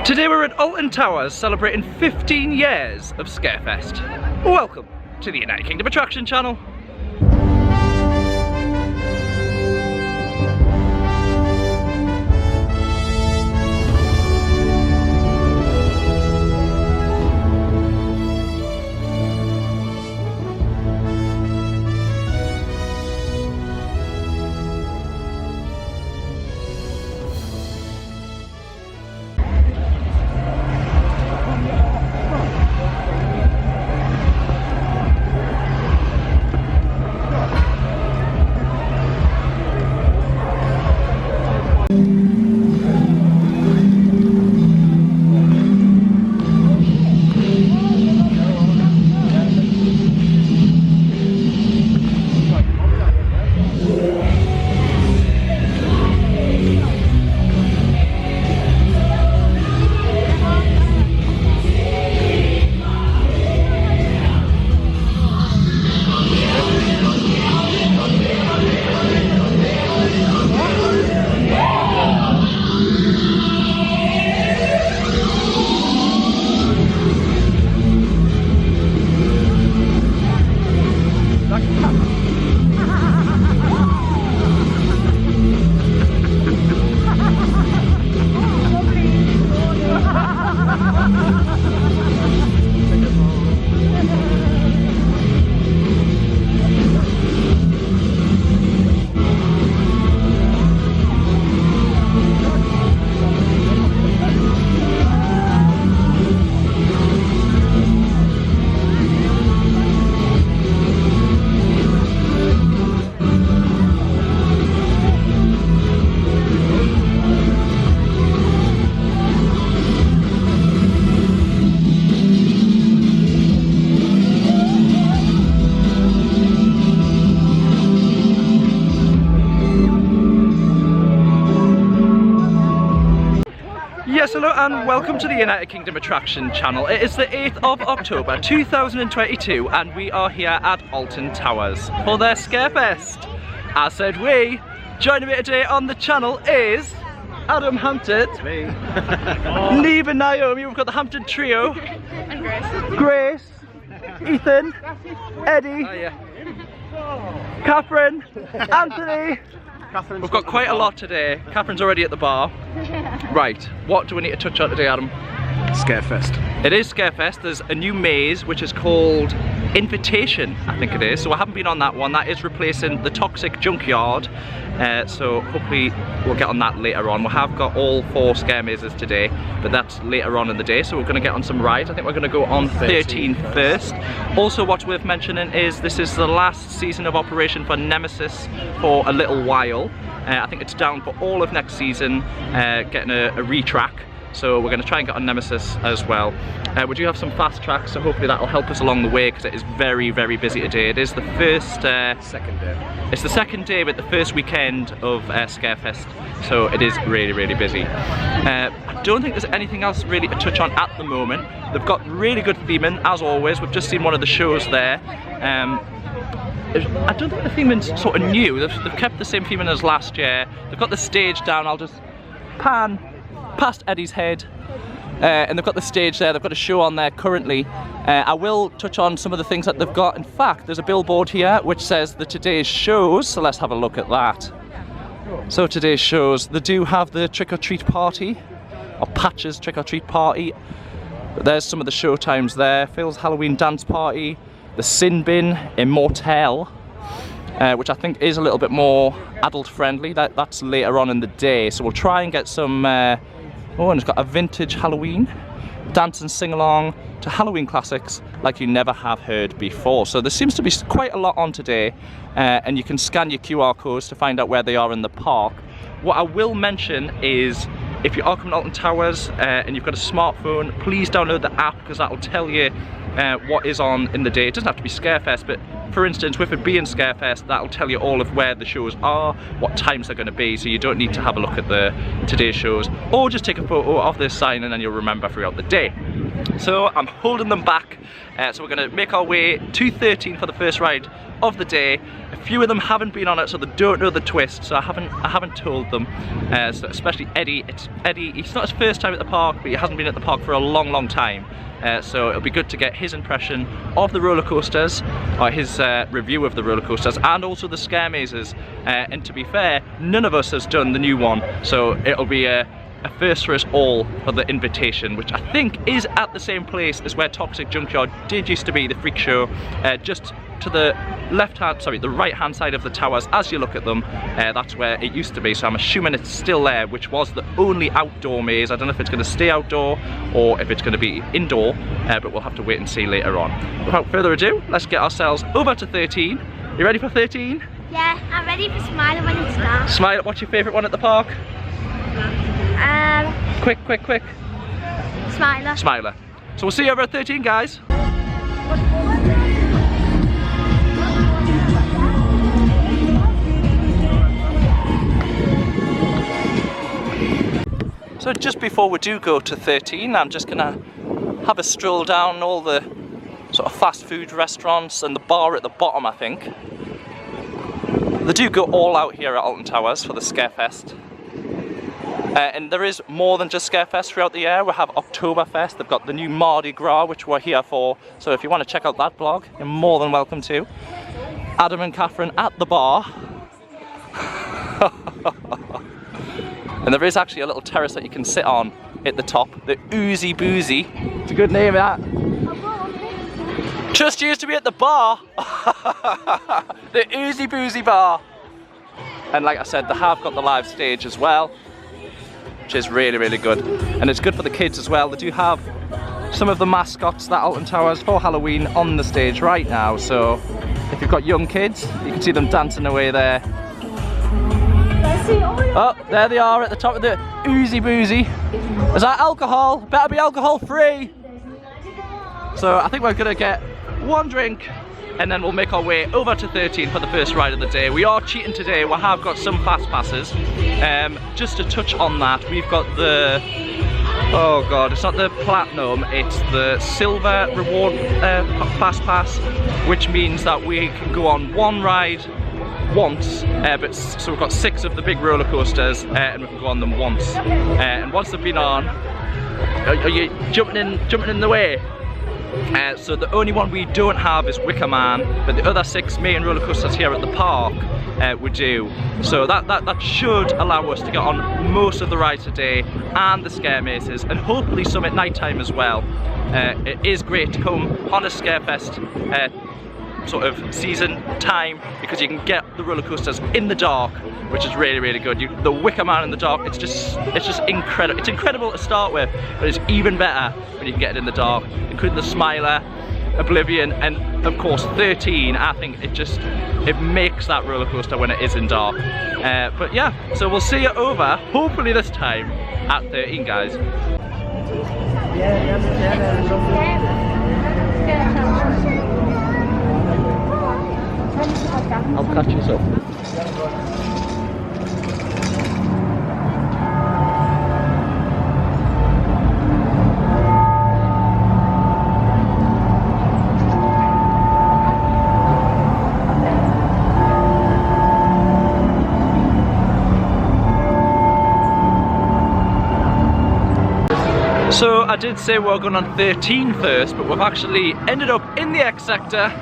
Today we're at Alton Towers celebrating 15 years of Scarefest. Welcome to the United Kingdom Attraction Channel. Yes, hello and welcome to the United Kingdom Attraction Channel. It is the 8th of October 2022 and we are here at Alton Towers for their Scarefest. As said we, joining me today on the channel is Adam Hampton, me. Neve and Naomi. We've got the Hampton trio. And Grace. Grace, Ethan, Eddie, Catherine, Anthony. We've got quite a lot today. Catherine's already at the bar. Right, what do we need to touch on today, Adam? Scarefest. It is Scarefest. There's a new maze which is called Invitation, I think it is. So I haven't been on that one. That is replacing the Toxic Junkyard. So hopefully we'll get on that later on. We have got all 4 scare mazes today, but that's later on in the day. So we're going to get on some rides. I think we're going to go on 13 first. Also, what's worth mentioning is this is the last season of operation for Nemesis for a little while. I think it's down for all of next season, getting a retrack. So we're going to try and get on Nemesis as well. We do have some fast tracks, so hopefully that will help us along the way because it is very, very busy today. It is the first... second day. It's the second day, but the first weekend of Scarefest, so it is really, really busy. I don't think there's anything else really to touch on at the moment. They've got really good theming, as always. We've just seen one of the shows there. I don't think the theming's sort of new. They've kept the same theming as last year. They've got the stage down. I'll just pan past Eddie's head. And they've got the stage there. They've got a show on there currently. I will touch on some of the things that they've got. In fact, there's a billboard here which says the today's shows. So let's have a look at that. So today's shows, they do have the trick-or-treat party, or Patch's trick-or-treat party. But there's some of the show times there. Phil's Halloween dance party, the Sin Bin, Immortelle, which I think is a little bit more adult friendly. That's later on in the day. So we'll try and get some, oh, and it's got a vintage Halloween, dance and sing along to Halloween classics like you never have heard before. So there seems to be quite a lot on today, and you can scan your QR codes to find out where they are in the park. What I will mention is, if you are coming to Alton Towers and you've got a smartphone, please download the app because that will tell you what is on in the day. It doesn't have to be Scarefest, but for instance, with it being Scarefest, that'll tell you all of where the shows are, what times they're going to be, so you don't need to have a look at today's shows, or just take a photo of this sign and then you'll remember throughout the day. So I'm holding them back. So we're going to make our way to 13 for the first ride of the day. A few of them haven't been on it, so they don't know the twist. So I haven't told them. So especially Eddie. It's Eddie. It's not his first time at the park, but he hasn't been at the park for a long time. So it'll be good to get his impression of the roller coasters, or his review of the roller coasters, and also the scare mazes. And to be fair, none of us has done the new one, so it'll be a first for us all for the invitation, which I think is at the same place as where Toxic Junkyard did used to be, the freak show, just to the the right hand side of the towers as you look at them. That's where it used to be, so I'm assuming it's still there, which was the only outdoor maze. I don't know if it's going to stay outdoor or if it's going to be indoor, but we'll have to wait and see later on. Without further ado, let's get ourselves over to 13. You ready for 13? Yeah, I'm ready for Smiler when it starts. Smiler, what's your favourite one at the park? Quick. Smiler. Smiler. So we'll see you over at 13, guys. So just before we do go to 13, I'm just gonna have a stroll down all the sort of fast food restaurants and the bar at the bottom, I think. They do go all out here at Alton Towers for the Scarefest. And there is more than just Scarefest throughout the year. We have Oktoberfest, they've got the new Mardi Gras, which we're here for. So if you want to check out that vlog, you're more than welcome to. Adam and Catherine at the bar. And there is actually a little terrace that you can sit on at the top, the Oozy Boozy. It's a good name, that. Just used to be at the bar. The Oozy Boozy bar. And like I said, they have got the live stage as well, which is really good, and it's good for the kids as well. They do have some of the mascots that Alton Towers for Halloween on the stage right now, so if you've got young kids, you can see them dancing away there. Oh, there they are at the top of the Oozy Boozy. Is that alcohol? Better be alcohol free. So I think we're gonna get one drink and then we'll make our way over to 13 for the first ride of the day. We are cheating today, we have got some fast passes. Just to touch on that, we've got the, oh god, it's not the platinum, it's the silver reward fast pass, which means that we can go on one ride once, so we've got 6 of the big roller coasters, and we can go on them once. And once they've been on, are you jumping in the way? So the only one we don't have is Wicker Man, but the other 6 main roller coasters here at the park we do. So that should allow us to get on most of the rides today and the scare mazes, and hopefully some at night time as well. It is great to come on a Scarefest sort of season time, because you can get the roller coasters in the dark, which is really good. The Wicker Man in the dark, it's just incredible. It's incredible to start with, but it's even better when you can get it in the dark, including the Smiler, Oblivion, and of course 13. I think it makes that roller coaster when it is in dark. But yeah, so we'll see you over, hopefully this time, at 13, guys. I'll catch you up. So I did say we're going on 13 first, but we've actually ended up in the X sector.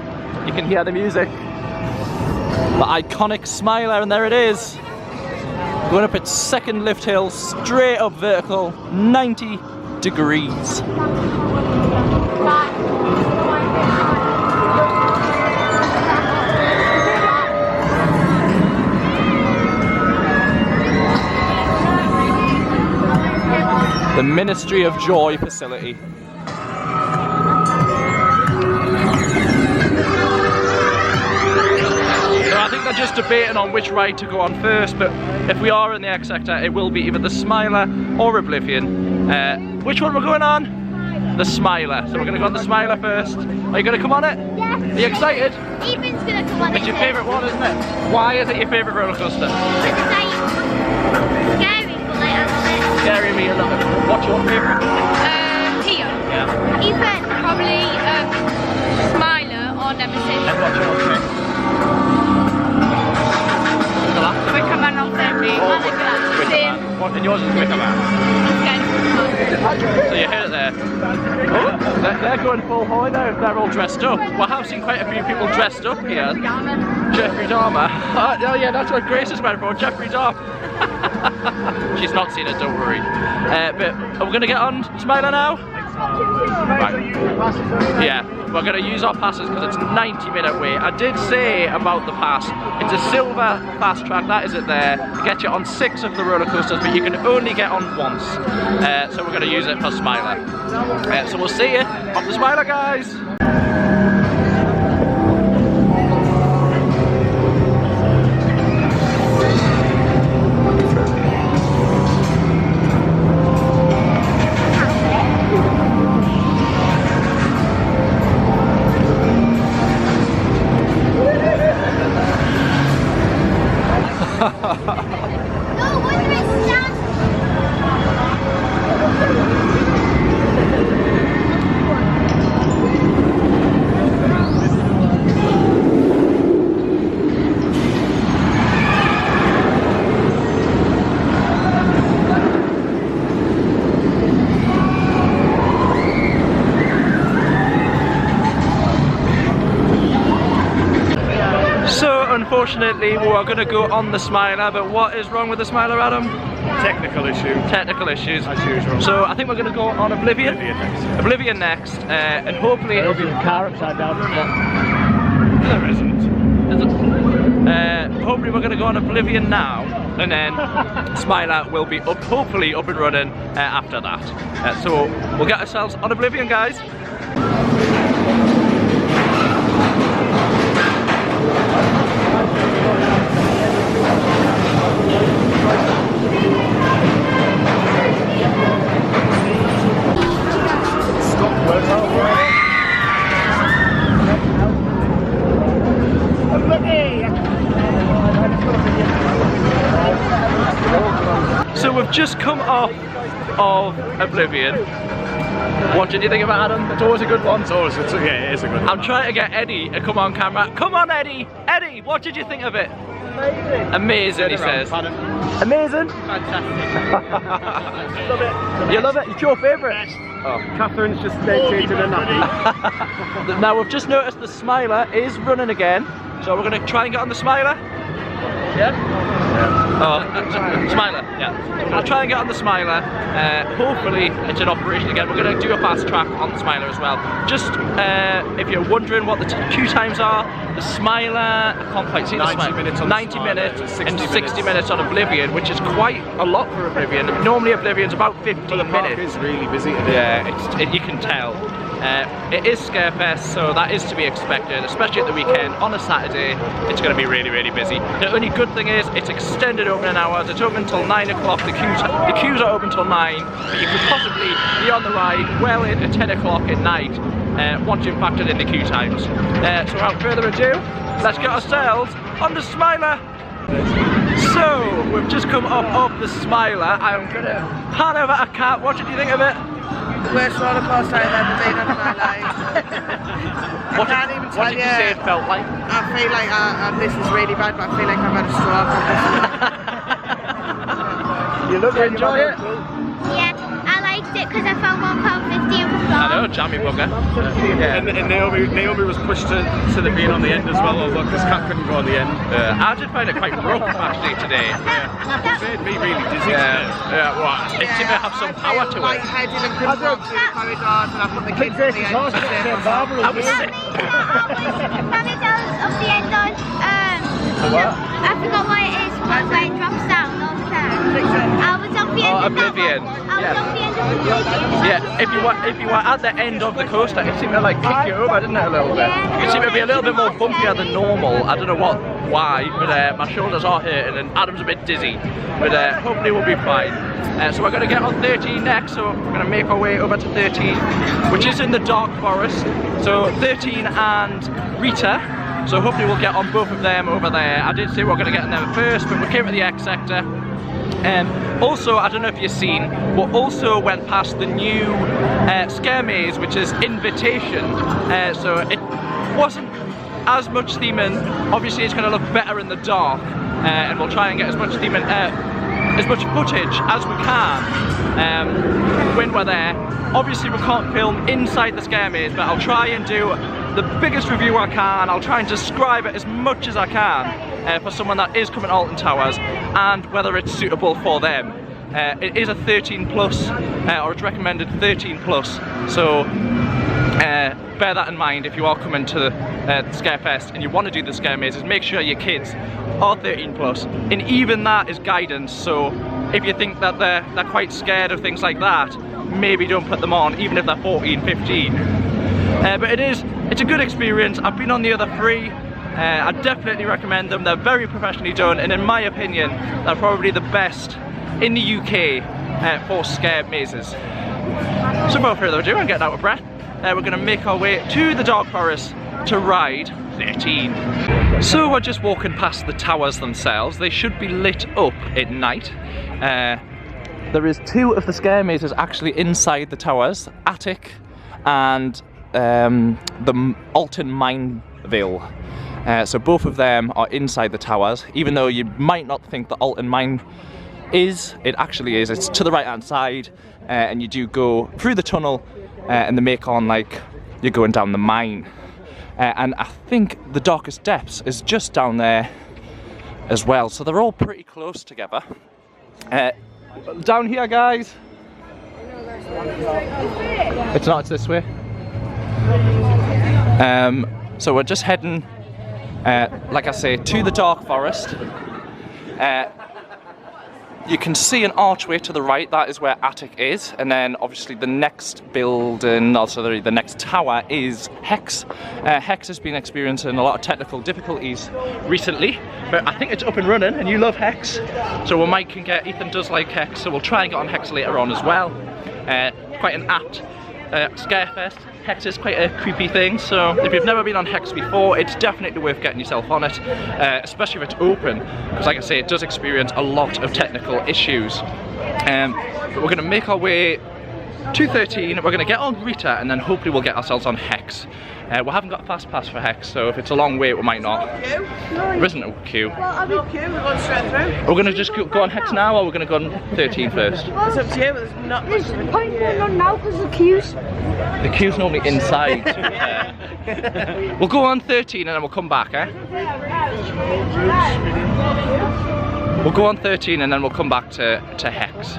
You can hear the music. The iconic Smiler, and there it is. Going up its second lift hill, straight up vertical, 90 degrees. The Ministry of Joy facility. I think they're just debating on which ride to go on first, but if we are in the X sector, it will be either the Smiler or Oblivion. Which one we're going on? The Smiler. So we're going to go on the Smiler first. Are you going to come on it? Yes. Are you excited? Ethan's going to come on it. It's your favourite one, isn't it? Why is it your favourite roller coaster? It's like scary, but like I love it. Scary me, I love it. What's your favourite? Tio. Yeah. Ethan, probably Smiler or Nemesis. And what's yours next? Galactica? Wicker Man or Fairy. Oh, Wicker Man. What, and yours is Wicker Man? So you heard it there. Oh, they're going full Hoy now. They're all dressed up. Well, I have seen quite a few people dressed up here. Jeffrey Dahmer. Oh yeah, that's what Grace is went for. Jeffrey Dahmer. She's not seen it, don't worry. But are we going to get on Smiler now? Right. Yeah, we're going to use our passes because it's a 90-minute wait. I did say about the pass, it's a silver fast track, that is it there. Get you on 6 of the roller coasters, but you can only get on once. So we're going to use it for Smiler. So we'll see you on the Smiler, guys. Unfortunately, we are going to go on the Smiler, but what is wrong with the Smiler, Adam? Technical issue. Technical issues. As usual. So I think we're going to go on Oblivion. Oblivion next, and hopefully There'll be the car upside down. There isn't. Hopefully we're going to go on Oblivion now, and then Smiler will be hopefully up and running after that. So we'll get ourselves on Oblivion, guys. So we've just come off of Oblivion. What did you think about Adam? It's always a good one. Yeah, it is a good one. I'm trying to get Eddie to come on camera. Come on, Eddie! Eddie, what did you think of it? Amazing, he says. Amazing? Fantastic. Love it. You love it? It's your favourite? Oh. Catherine's just dedicated and happy. Now we've just noticed the Smiler is running again. So we're going to try and get on the Smiler. Yeah? Oh, Smiler, yeah. So we're going to try and get on the Smiler. Hopefully it's in operation again. We're going to do a fast track on the Smiler as well. Just if you're wondering what the queue times are, the Smiler, I can't quite see the 90 Smiler. minutes on 90 the minutes Smiler, and 60 60 minutes on Oblivion, which is quite a lot for Oblivion. Normally Oblivion's about 15 The park minutes. is really busy today. Yeah, you can tell. It is Scarefest, so that is to be expected, especially at the weekend. On a Saturday, it's going to be really, really busy. The only good thing is it's extended opening hours. It's open until 9 o'clock. The queues are open until 9, but you could possibly be on the ride well into 10 o'clock at night once you've factored in the queue times. So without further ado, let's get ourselves on the Smiler. So we've just come off of the Smiler. I'm going to pan over a cat. What did you think of it? Worst roller coaster I've ever been on in my life. What did you say it felt like? I feel like this is really bad, but I feel like I've had a stroke. You look enjoy it? Yeah, I liked it because I found £1.50 for I know, jammy bugger. Yeah. And Naomi was pushed to the being on the end as well, although because Kat couldn't go on the end. I did find it quite rough actually today. It made me really dizzy. Yeah, well, it seemed to have some power to it. Light-headed and couldn't walk through the corridors, and I put the kids on the end to save myself. I was sick. Can you tell us of the end on? I forgot what it is, but where it drops down all the time. I was on the end of Oblivion. that one. I was on the end of Oblivion. Yeah, if you were at the end of the coaster, it seemed to like kick you over, didn't it, a little bit? It seemed to be a little bit more bumpier than normal. I don't know why, but my shoulders are hurting and Adam's a bit dizzy. But hopefully we'll be fine. So we're going to get on 13 next, so we're going to make our way over to 13, which is in the Dark Forest. So 13 and Rita. So hopefully we'll get on both of them over there. I did say we're going to get on them first, but we came to the X sector. Also, I don't know if you've seen, we also went past the new Scare Maze, which is Invitation. So it wasn't as much theming. Obviously, it's going to look better in the dark, and we'll try and get as much theming, as much footage as we can when we're there. Obviously, we can't film inside the Scare Maze, but I'll try and do the biggest review I can. I'll try and describe it as much as I can for someone that is coming to Alton Towers, and whether it's suitable for them. It is a 13 plus, or it's recommended 13 plus, so bear that in mind if you are coming to the Scarefest and you want to do the Scare Mazes. Make sure your kids are 13 plus, and even that is guidance, so if you think that they're quite scared of things like that, maybe don't put them on, even if they're 14, 15. But it's a good experience. I've been on the other 3. I definitely recommend them. They're very professionally done, and in my opinion, they're probably the best in the UK for Scare Mazes. So without further ado, I'm getting out of breath. We're going to make our way to the Dark Forest to ride 13. So we're just walking past the towers themselves. They should be lit up at night. There is 2 of the Scare Mazes actually inside the towers, Attic and the Alton Mineville. So both of them are inside the towers, even though you might not think the Alton Mine is, it actually is. It's to the right hand side, and you do go through the tunnel, and they make on like you're going down the mine. And I think the Darkest Depths is just down there as well, so they're all pretty close together. Down here, guys. It's not, it's this way. So we're just heading, like I say, to the Dark Forest. You can see an archway to the right, that is where Attic is, and then obviously the next building, also the next tower, is Hex. Hex has been experiencing a lot of technical difficulties recently, but I think it's up and running, and you love Hex, so we might can get, Ethan does like Hex, so we'll try and get on Hex later on as well. Quite an apt Scarefest. Hex is quite a creepy thing, so if you've never been on Hex before, it's definitely worth getting yourself on it, especially if it's open, because like I say, it does experience a lot of technical issues. But we're going to make our way to 13, we're going to get on Rita, and then hopefully we'll get ourselves on Hex. We haven't got a fast pass for Hex, so if it's a long wait we might not. There isn't a queue. Well, no queue, we're going straight through. We're going to just go on Hex now, or we're going to go on 13 first? It's up to you, but there's not much of a point going on now because the queues. The queue's normally inside. We'll go on 13 and then we'll come back, eh? We'll go on 13 and then we'll come back to Hex.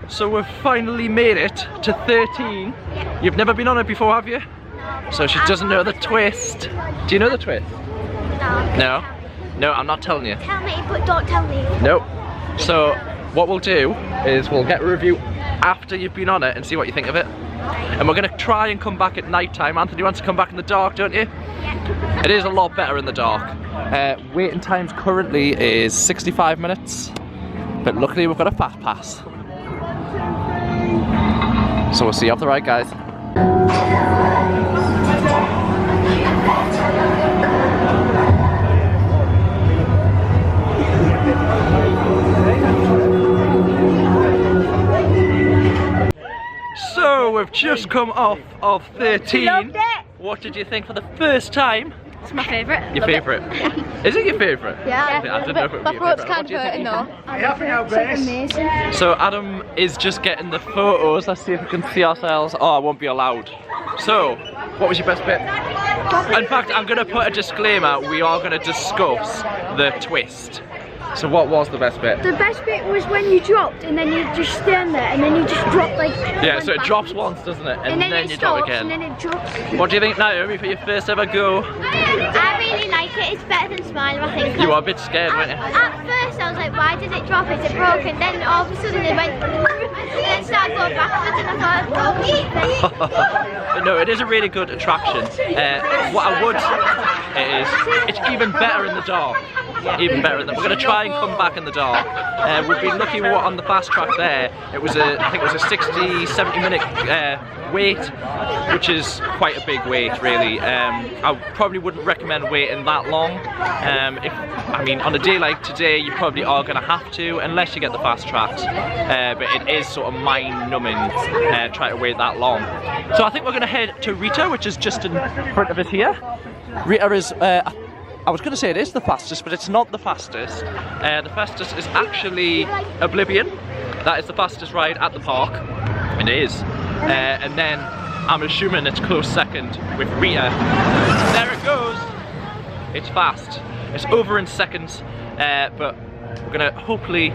So we've finally made it to 13. You've never been on it before, have you? So she doesn't know the twist. Do you know the twist? No. No? No, I'm not telling you. Tell me, but don't tell me. Nope. So what we'll do is we'll get a review after you've been on it and see what you think of it. And we're going to try and come back at night time. Anthony wants to come back in the dark, don't you? Yeah. It is a lot better in the dark. Waiting times currently is 65 minutes. But luckily we've got a fast pass. So we'll see you off the right, guys. So we've just come off of 13. Loved it. What did you think for the first time? It's my favourite. Your favourite? Is it your favourite? Yeah. I didn't know if it would be your favourite. What do you think? It's amazing. So Adam is just getting the photos. Let's see if we can see ourselves. Oh, I won't be allowed. So, what was your best bit? In fact, I'm going to put a disclaimer. We are going to discuss the twist. So what was the best bit? The best bit was when you dropped and then you just stand there and then you just drop like... Yeah, so it drops once, doesn't it? And then it you drop stops again. And then it drops. What do you think, Naomi, for your first ever go? I really like it. It's better than Smiler, I think. You were a bit scared, weren't you? At first I was like, why did it drop? Is it broken? Then all of a sudden it went... and then started going backwards and I thought, No, it is a really good attraction. What I would say is, it's even better in the dark. even better. Then we're going to try and come back in the dark. We've been lucky on the fast track there. It was I think it was a 60-70 minute wait, which is quite a big wait, really. I probably wouldn't recommend waiting that long. I mean, on a day like today, you probably are going to have to, unless you get the fast tracks. But it is sort of mind-numbing trying to wait that long. So I think we're going to head to Rita, which is just in front of it here. Rita is, I was going to say it is the fastest, but it's not the fastest. The fastest is actually Oblivion. That is the fastest ride at the park. It is. And then I'm assuming it's close second with Rita. There it goes. It's fast. It's over in seconds, but we're gonna hopefully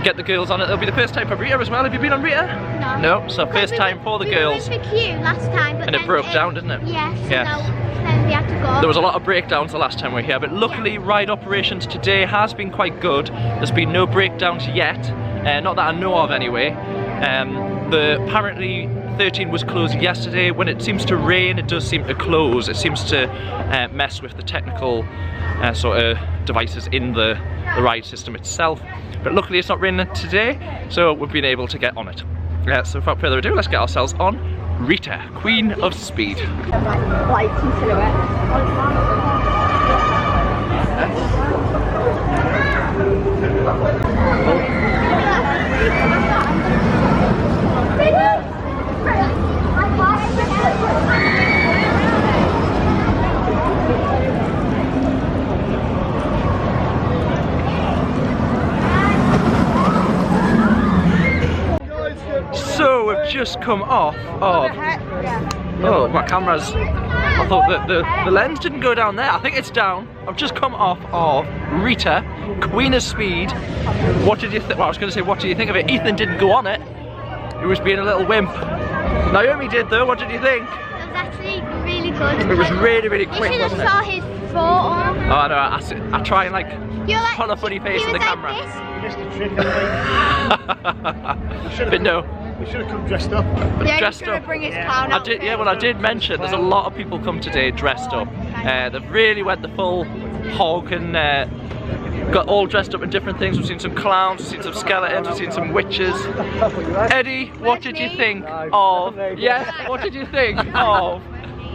get the girls on it. It'll be the first time for Rita as well. Have you been on Rita? No. No, so first time for the girls. We were queue last time, but and it broke down, didn't it? Yes. Yes. Then we had to go. There was a lot of breakdowns the last time we were here, but luckily ride operations today has been quite good. There's been no breakdowns yet, not that I know of anyway. Apparently 13 was closed yesterday. When it seems to rain, it does seem to close. It seems to mess with the technical sort of devices in the ride system itself. But luckily it's not raining today, so we've been able to get on it. So without further ado, let's get ourselves on Rita, Queen of Speed. Lights and silhouette. So we've just come off of, oh, my camera's, I thought that the lens didn't go down there. I think it's down. I've just come off of Rita, Queen of Speed. What did you think? Well, I was going to say, what do you think of it? Ethan didn't go on it. He was being a little wimp. Naomi did though. What did you think? It was actually really good. It was really, really quick, You should wasn't have it? saw his photo. Oh no, I try and like You're pull a funny face in the camera. But no. We should have come dressed up. Yeah, Dressed he's gonna up. bring his clown I did, yeah, well I did mention there's a lot of people come today dressed up. They've really went the full hog and got all dressed up in different things. We've seen some clowns, we've seen some skeletons, we've seen some witches. Eddie, what did you think of? Yes, what did you think of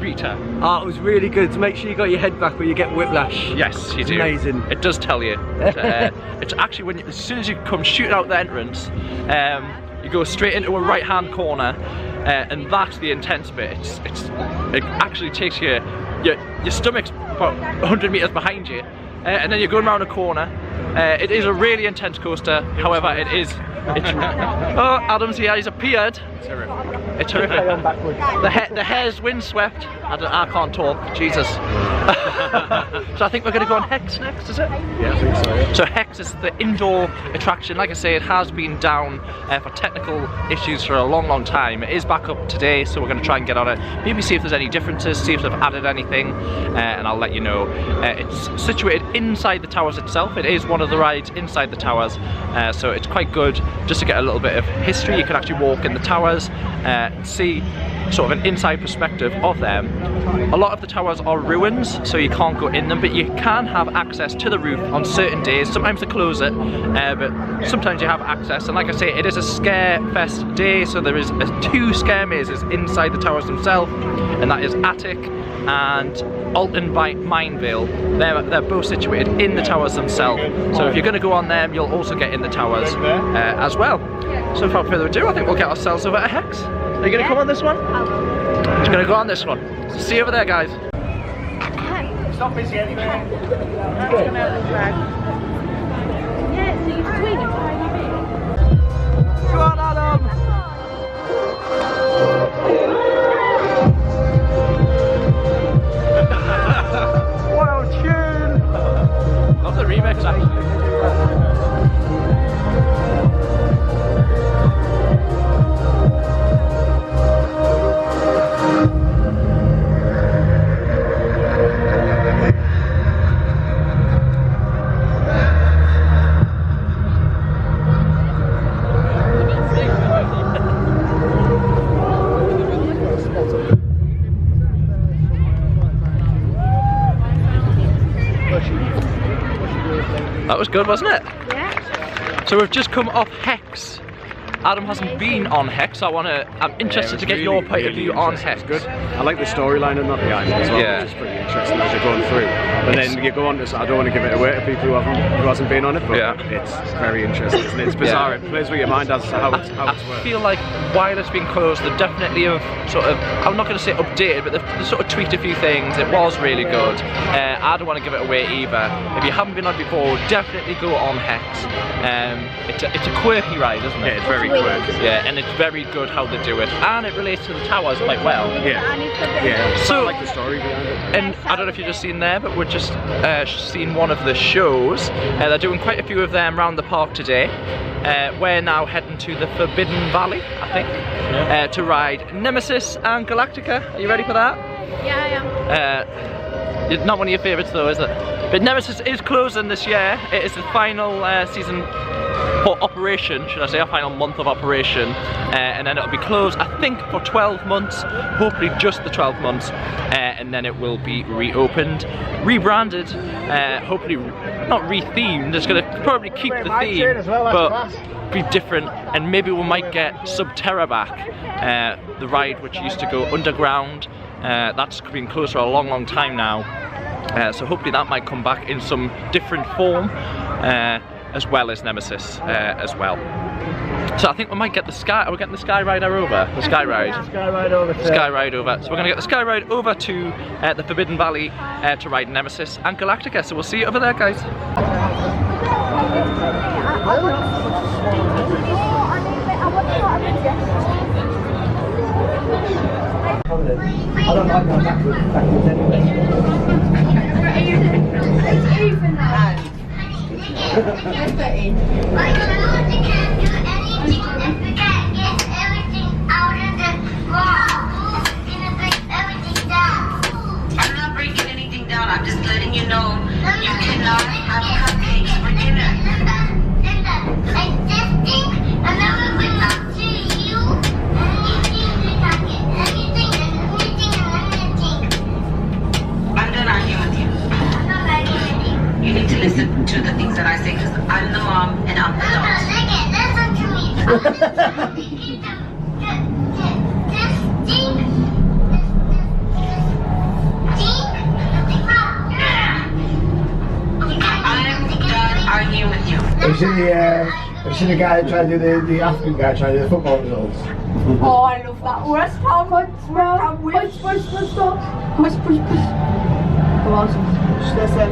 Rita? It was really good. To make sure you got your head back or you get whiplash. Yes, you It's do. amazing. It does tell you. It's actually when as soon as you come shooting out the entrance, you go straight into a right-hand corner, and that's the intense bit. It actually takes your stomach's about 100 meters behind you, and then you're going around a corner. It is a really intense coaster. However, it's oh, Adam's here. He's appeared. It's terrific. The hair's windswept. I can't talk. Jesus. So I think we're going to go on Hex next, is it? Yeah, I think so. Yeah. So Hex is the indoor attraction. Like I say, it has been down for technical issues for a long, long time. It is back up today, so we're going to try and get on it. Maybe see if there's any differences, see if they've added anything, and I'll let you know. It's situated inside the towers itself. It is one of the rides inside the towers, so it's quite good just to get a little bit of history. You can actually walk in the towers, see sort of an inside perspective of them. A lot of the towers are ruins, so you can't go in them, but you can have access to the roof on certain days. Sometimes they close it, but sometimes you have access. And like I say, it is a Scarefest day, so there is 2 scare mazes inside the towers themselves, and that is Attic and Altonville. They're both situated in the towers themselves. So if you're going to go on them, you'll also get in the towers as well. So without further ado, I think we'll get ourselves over at Hex. Are you going to come on this one? I'm just going to go on this one. So see you over there, guys. It's not busy anyway. Yeah, so you're between him. Go on, Adam! Wow, tune! Love the remix, actually. That was good, wasn't it? Yeah. So we've just come off Hex. Adam hasn't been on Hex, so I'm interested to get your point of view on Hex. Good. I like the storyline and that behind it as well, Yeah. which is pretty interesting as you're going through. But then you go on to, I don't want to give it away to people who hasn't been on it, but Yeah. it's very interesting, isn't it? It's bizarre. It plays with your mind as to how it's I worked. feel like while it's been closed, they definitely have sort of, I'm not going to say updated, but they've sort of tweaked a few things. It was really good. I don't want to give it away either. If you haven't been on before, definitely go on Hex. It's a quirky ride, isn't it? Yeah, it's very quick. Yeah, and it's very good how they do it, and it relates to the towers quite well. Yeah. So, I like the story behind it. and I don't know if you've just seen there, but we're just seen one of the shows. They're doing quite a few of them around the park today. We're now heading to the Forbidden Valley, I think, to ride Nemesis and Galactica. Are you ready for that? Yeah, I am. It's not one of your favourites though, is it? But Nemesis is closing this year. It is the final season for operation, should I say, our final month of operation, and then it'll be closed, I think, for 12 months, hopefully just the 12 months, and then it will be reopened, rebranded, hopefully not rethemed. It's going to probably keep the theme, but be different, and maybe we might get Subterra back, the ride which used to go underground. That's been closed for a long time now, so hopefully that might come back in some different form, as well as Nemesis as well. So I think we might get the Sky. Are we getting the Sky Rider over? The Sky Ride. Sky ride over. Sky Ride over. So we're going to get the Sky Ride over to the Forbidden Valley to ride Nemesis and Galactica. So we'll see you over there, guys. I don't like going backwards anyway. It's even now. I'm not breaking anything down. I'm just letting you know you cannot have cupcakes for dinner. I'm done arguing with you. You need to listen to the things that I say because I'm the mom and I'm the adult. I'm done arguing with you. Have you seen the guy that tried to do the African guy trying to do the football results? Oh, I love that. West Ham, push. Come on, just listen.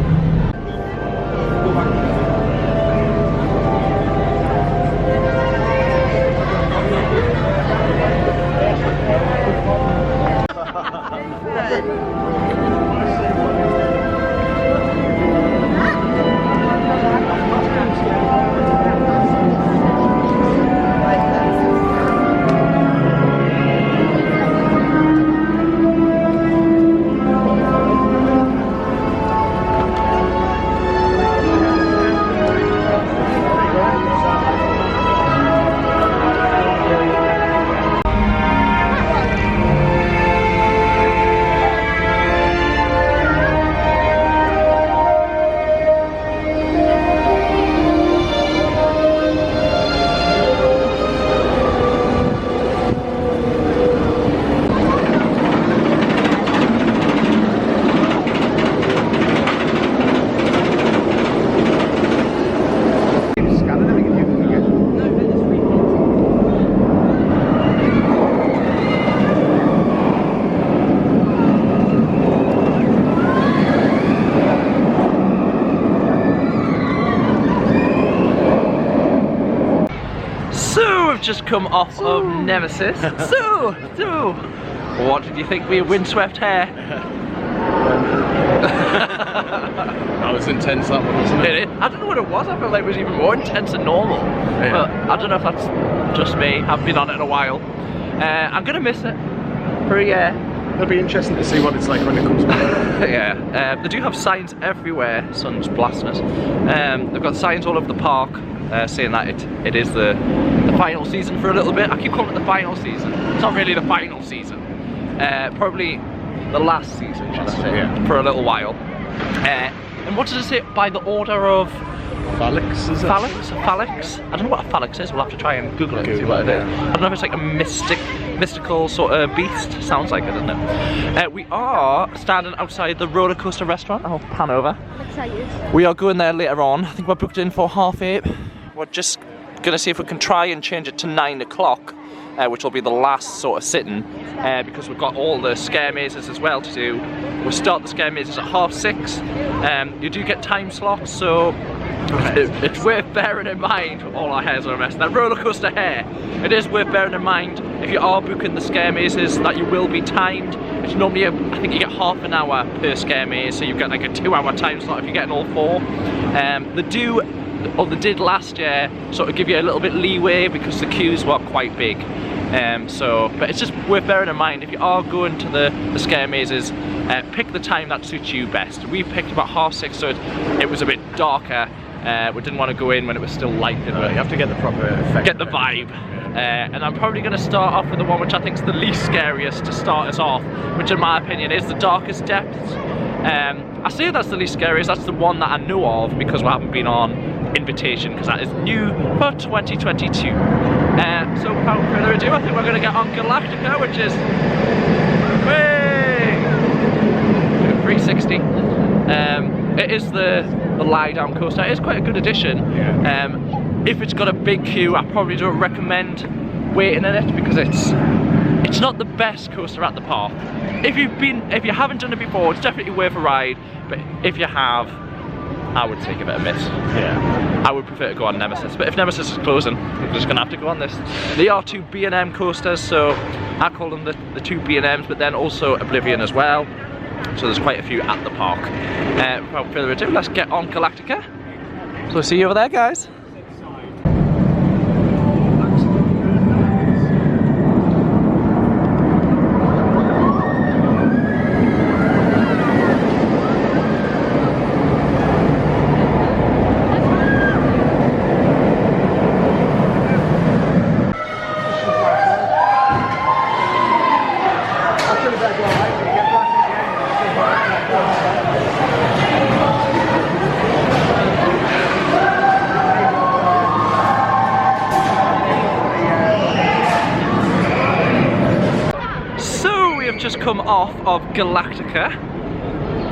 Just come off of Nemesis. So, what did you think of your windswept hair? That was intense, that one, wasn't it? I don't know what it was. I felt like it was even more intense than normal. Yeah. But I don't know if that's just me. I haven't been on it in a while. I'm gonna miss it for a year. It'll be interesting to see what it's like when it comes back. Yeah, they do have signs everywhere. Sun's blasting us. They've got signs all over the park saying that it is the final season for a little bit. I keep calling it the final season. It's not really the final season. Probably the last season, should I say, for a little while. And what does it say? By the order of Phalanx, is it? Phalanx? I don't know what a phalanx is, we'll have to try and Google it and see what it is. I don't know if it's like a mystical sort of beast. Sounds like it, doesn't it? We are standing outside the Rollercoaster restaurant. I'll pan over. We are going there later on. I think we're booked in for 8:30. We're just gonna see if we can try and change it to 9 o'clock. Which will be the last sort of sitting, because we've got all the scare mazes as well to do. We'll start the scare mazes at 6:30. You do get time slots, so it's worth bearing in mind. All our hairs are a mess. That rollercoaster hair, it is worth bearing in mind if you are booking the scare mazes that you will be timed. It's normally, I think you get half an hour per scare maze, so you get like a 2-hour time slot if you're getting all 4. They did last year sort of give you a little bit leeway because the queues were quite big. But it's just worth bearing in mind if you are going to the scare mazes, pick the time that suits you best. We picked about 6:30, so it was a bit darker. We didn't want to go in when it was still light. You have to get the proper effect. Get the vibe. And I'm probably going to start off with the one which I think is the least scariest to start us off, which in my opinion is the darkest depths. I say that's the least scariest, that's the one that I know of because we haven't been on invitation, because that is new for 2022. So without further ado, I think we're going to get on Galactica, which is 360. It is the lie down coaster. It is quite a good addition. Yeah. If it's got a big queue, I probably don't recommend waiting in it because it's not the best coaster at the park. If you haven't done it before, it's definitely worth a ride. But if you have, I would say give it a miss. Yeah. I would prefer to go on Nemesis, but if Nemesis is closing, we're just gonna have to go on this. They are 2 B&M coasters, so I call them the 2 B&Ms, but then also Oblivion as well. So there's quite a few at the park. Without further ado, let's get on Galactica. So we'll see you over there, guys. Just come off of Galactica.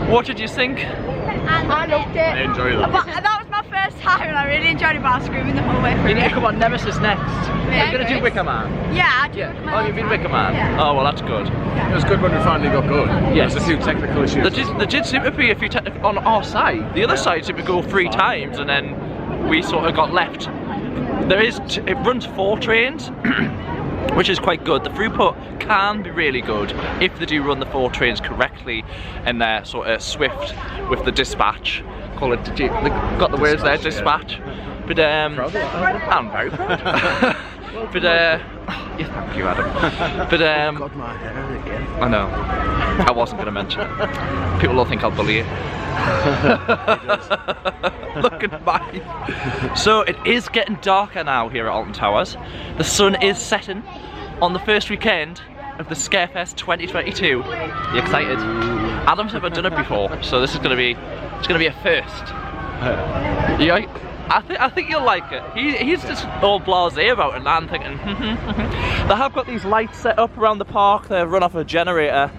What did you think? I loved it. I enjoyed it. But that was my first time and I really enjoyed it, but I was screaming the whole way through. You need to come on Nemesis next. Yeah, Are you going to do Wicker Man? Yeah, I do. Yeah. Oh, you've been Wicker Man? Yeah. Oh, well, that's good. It was good when we finally got going. Yes. There was a few technical issues. There did seem to be a few technical on our side. The other side seemed to go 3 times and then we sort of got left. It runs 4 trains. Which is quite good. The throughput can be really good if they do run the 4 trains correctly and they're sort of swift with the dispatch. Call it, they got the words there, dispatch. But I'm very proud. But yeah, thank you, Adam. But got my hair again. I know. I wasn't going to mention it. People will think I'll bully you. Look at mine. So it is getting darker now here at Alton Towers. The sun is setting on the first weekend of the Scarefest 2022. You excited? Adam's never done it before, so this is going to be a first. Yeah, I think you'll like it. He's just all blasé about it, and I'm thinking. They have got these lights set up around the park. They run off a generator.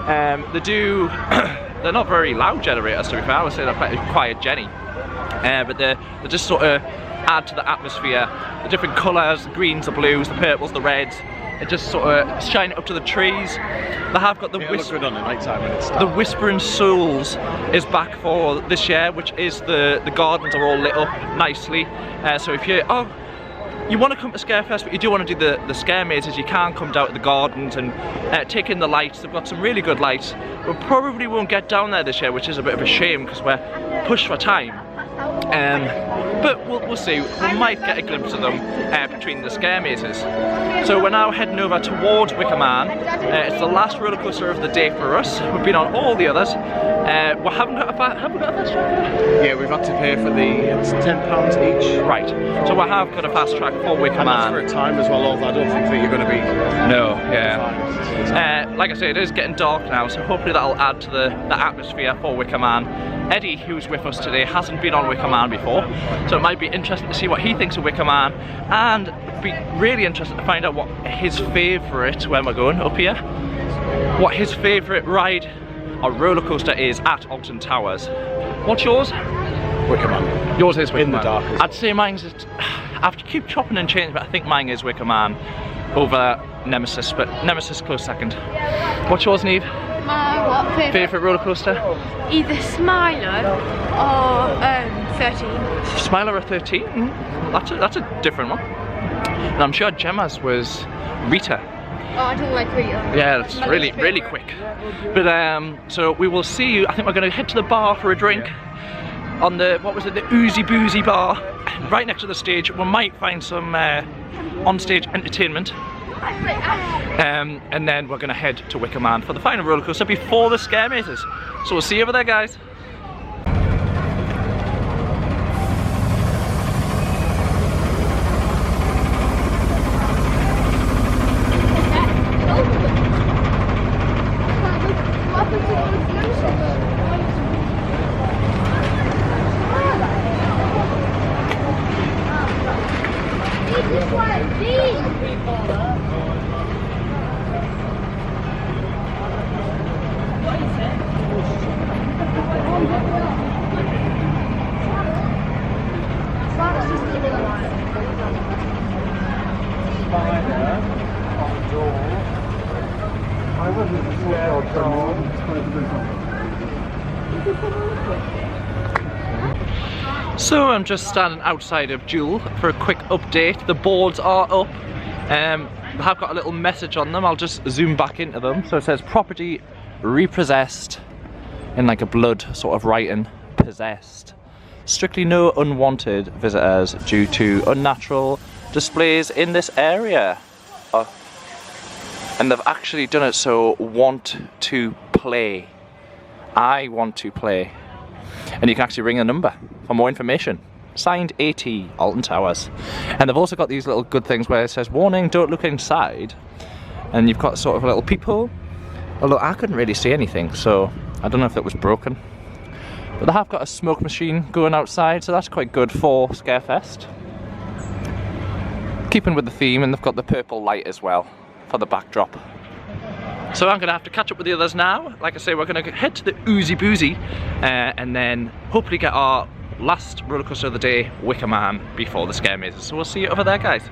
They're not very loud generators, to be fair. I would say they're quite quiet Jenny. But they just sort of add to the atmosphere. The different colours, the greens, the blues, the purples, the reds. It just sort of shine up to the trees. They have got the Whispering Souls is back for this year, which is the gardens are all lit up nicely. So if you want to come to Scarefest, but you do want to do the scare mazes, you can come down to the gardens and take in the lights. They've got some really good lights. We probably won't get down there this year, which is a bit of a shame because we're pushed for time. But we'll see. We might get a glimpse of them between the scare mazes. So we're now heading over towards Wicker Man. It's the last roller coaster of the day for us. We've been on all the others. We haven't got a fast track. Yeah, we've had to pay for it's £10 each. Right. So we have got a fast track for Wicker Man. And that's for a time as well. Although I don't think that you're going to be. No. Yeah. Like I say, it is getting dark now, so hopefully that'll add to the atmosphere for Wicker Man. Eddie, who's with us today, hasn't been on Wicker Man before, so it might be interesting to see what he thinks of Wicker Man, and it'd be really interesting to find out what his favourite, when we're going up here, what his favourite ride or roller coaster is at Alton Towers. What's yours? Wicker Man. Yours is Wicker Man. In the dark. I'd say mine's, I have to keep chopping and changing, but I think mine is Wicker Man over Nemesis, but Nemesis close second. What's yours, Neve? My what? Favourite roller coaster? Either Smiler or 13. Smiler or 13? That's a different one. And I'm sure Gemma's was Rita. Oh, I don't like Rita. Yeah, it's really quick. But so we will see you. I think we're going to head to the bar for a drink on the, what was it, the Oozy Boozy bar, right next to the stage. We might find some on-stage entertainment. And then we're going to head to Wicker Man for the final roller coaster before the Scare Mazes. So we'll see you over there, guys. So I'm just standing outside of Jewel for a quick update. The boards are up. They have got a little message on them. I'll just zoom back into them. So it says property repossessed in like a blood sort of writing, possessed. Strictly no unwanted visitors due to unnatural displays in this area. And they've actually done it so want to play. I want to play. And you can actually ring a number for more information. Signed AT, Alton Towers. And they've also got these little good things where it says, warning, don't look inside. And you've got sort of a little peephole. Although I couldn't really see anything, so I don't know if that was broken. But they have got a smoke machine going outside, so that's quite good for Scarefest. Keeping with the theme, and they've got the purple light as well for the backdrop. So I'm going to have to catch up with the others now. Like I say, we're going to head to the Oozy Boozy and then hopefully get our last roller coaster of the day, Wicker Man, before the Scare Mazes. So we'll see you over there, guys.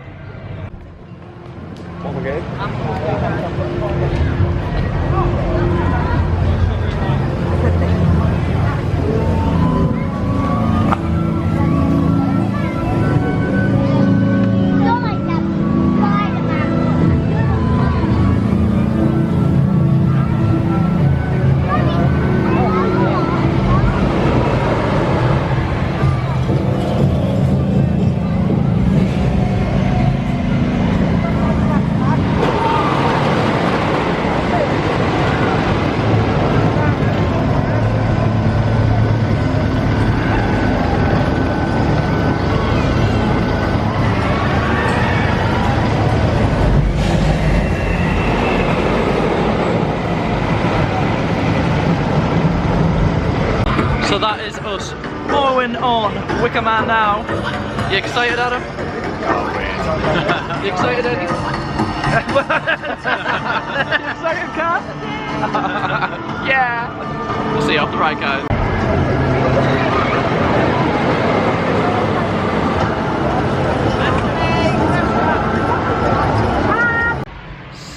So that is us going on Wicker Man now. You excited, Adam? Oh, weird. You excited, Eddie? Excited, Kat? Yeah! We'll see you off the right, guys.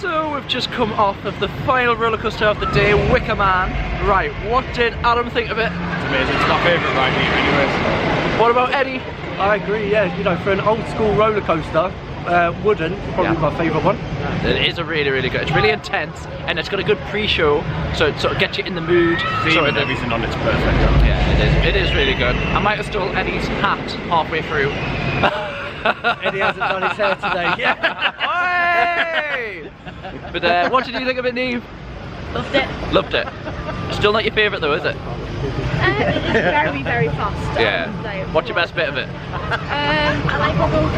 So we've just come off of the final roller coaster of the day, Wicker Man. Right, what did Adam think of it? It's amazing. It's my favourite ride here anyways. What about Eddie? I agree, yeah. You know, for an old school roller coaster, wooden, probably my favourite one. It is a really good. It's really intense, and it's got a good pre-show, so it sort of gets you in the mood. Theme and everything on it's perfect. Yeah, it is really good. I might have stole Eddie's hat halfway through. Eddie hasn't done his hair today. Yeah. But what did you think of it, Neve? Loved it. Loved it. Still not your favourite though, is it? It's very, very fast. Yeah. What's your best bit of it? I like going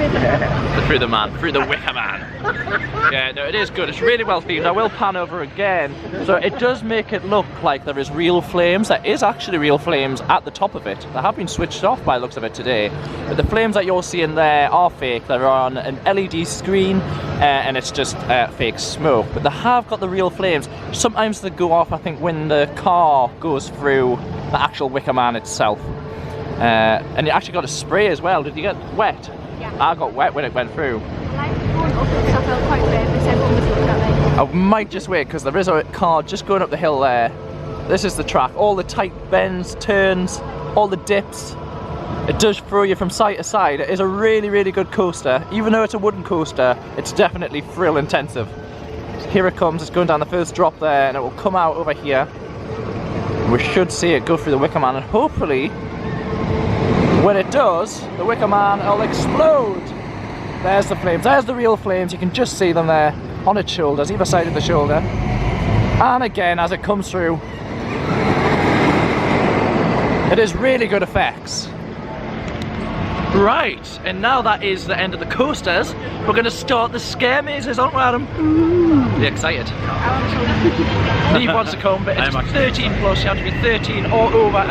through Through the Wicker Man. Yeah, no, it is good. It's really well themed. I will pan over again. So it does make it look like there is real flames. There is actually real flames at the top of it. They have been switched off by the looks of it today. But the flames that you're seeing there are fake. They're on an LED screen and it's just fake smoke. But they have got the real flames. Sometimes they go off, I think, when the car goes through the actual Wicker Man itself. And you actually got a spray as well. Did you get wet? Yeah. I got wet when it went through. I like going up because I felt quite nervous. Everyone was looking at me. I might just wait because there is a car just going up the hill there. This is the track. All the tight bends, turns, all the dips. It does throw you from side to side. It is a really, really good coaster. Even though it's a wooden coaster, it's definitely thrill intensive. Here it comes. It's going down the first drop there and it will come out over here. We should see it go through the Wicker Man and hopefully when it does, the Wicker Man will explode. There's the flames, there's the real flames. You can just see them there on its shoulders, either side of the shoulder. And again, as it comes through, it is really good effects. Right, and now that is the end of the coasters, we're going to start the scare mazes, aren't we, Adam? Are you excited? Neve wants to come, but it's 13 plus, you have to be 13 or over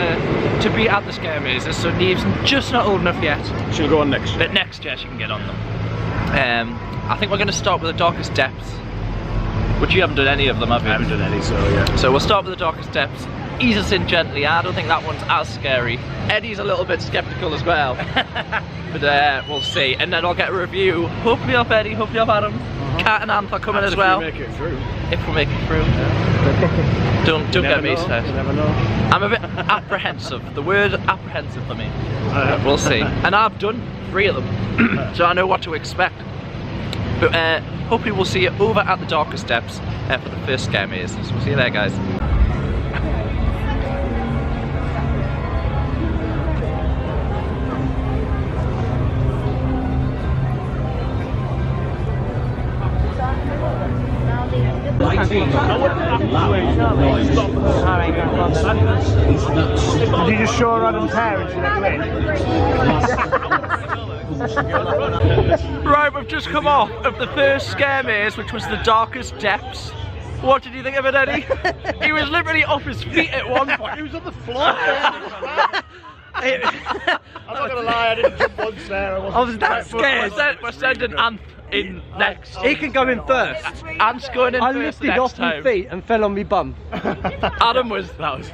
to be at the scare mazes, so Neve's just not old enough yet. She'll go on next year. But next year she can get on them. I think we're going to start with the Darkest Depths, which you haven't done any of them, have you? I haven't done any, so yeah. So we'll start with the Darkest Depths. Ease us in gently. I don't think that one's as scary. Eddie's a little bit skeptical as well. But we'll see. And then I'll get a review. Hopefully off Eddie, hopefully off Adam. Kat and Anth are coming as well. If we make it through. If we make it through. Don't get me started. You never know. I'm a bit apprehensive. The word apprehensive for me. We'll see. And I've done 3 of them. So I know what to expect. But hopefully we'll see you over at the Darkest Depths for the first scare maze. So we'll see you there, guys. Did you just show her Adam's hair and she let you in? Right, we've just come off of the first scare maze, which was the Darkest Depths. What did you think of it, Eddie? He was literally off his feet at one point. He was on the floor. I'm not gonna lie, I didn't jump once there. I was that scared. We're sending Anth in next. He can go in first. Anth's going in I first lifted next off my time. feet and fell on my bum. Adam was. That was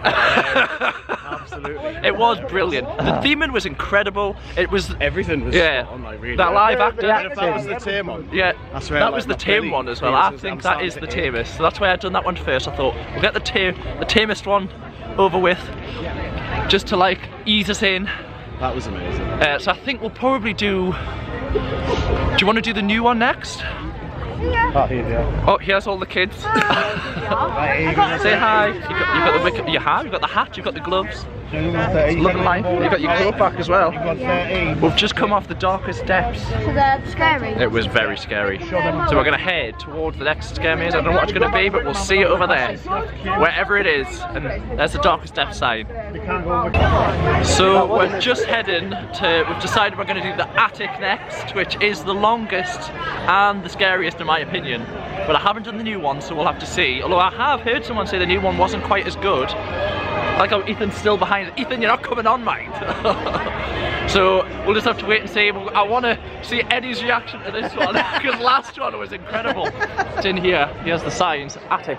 absolutely. It was brilliant. The theming was incredible. It was everything was spot on, like, really. That live acting. If that was the tame one. Yeah, that's right, that was the tame one as well. I think that is the tamest. So that's why I'd done that one first. I thought we'll get the tamest one over with, just to like ease us in. That was amazing. So I think we'll probably do. Do you want to do the new one next? Yeah. Oh, here you go. Oh, here's all the kids. Say hi. You've got the wicker. You have. You've got the hat. You've got the gloves. Loving life. You've got your cloak back as well. We've just come off the Darkest Depths. So they're scary. It was very scary. So we're going to head towards the next scare maze. I don't know what it's going to be, but we'll see it over there. Wherever it is. And there's the Darkest Depths sign. So we're just heading to, we've decided we're going to do the attic next, which is the longest and the scariest in my opinion. But I haven't done the new one, so we'll have to see. Although I have heard someone say the new one wasn't quite as good. Like how Ethan's still behind. Ethan, you're not coming on, mate. So we'll just have to wait and see. I want to see Eddie's reaction to this one because last one was incredible. It's in here. Here's the signs. Attic.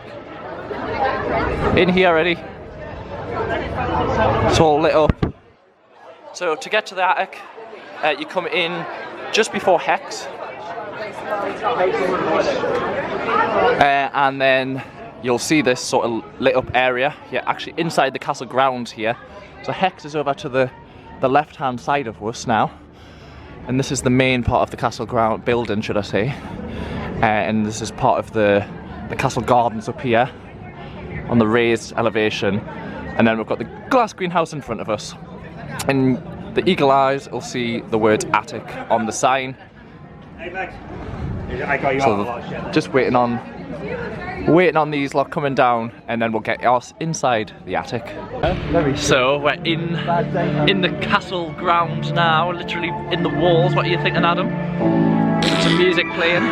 In here, Eddie. It's all lit up. So to get to the attic, you come in just before Hex. And then you'll see this sort of lit up area. Yeah, actually inside the castle grounds here. So Hex is over to the left hand side of us now. And this is the main part of the castle ground building, should I say. And this is part of the castle gardens up here on the raised elevation. And then we've got the glass greenhouse in front of us. And the eagle eyes will see the word attic on the sign. I got you So just waiting on waiting on these lot coming down, and then we'll get us inside the attic. So we're in the castle grounds now, literally in the walls. What are you thinking, Adam? Some music playing.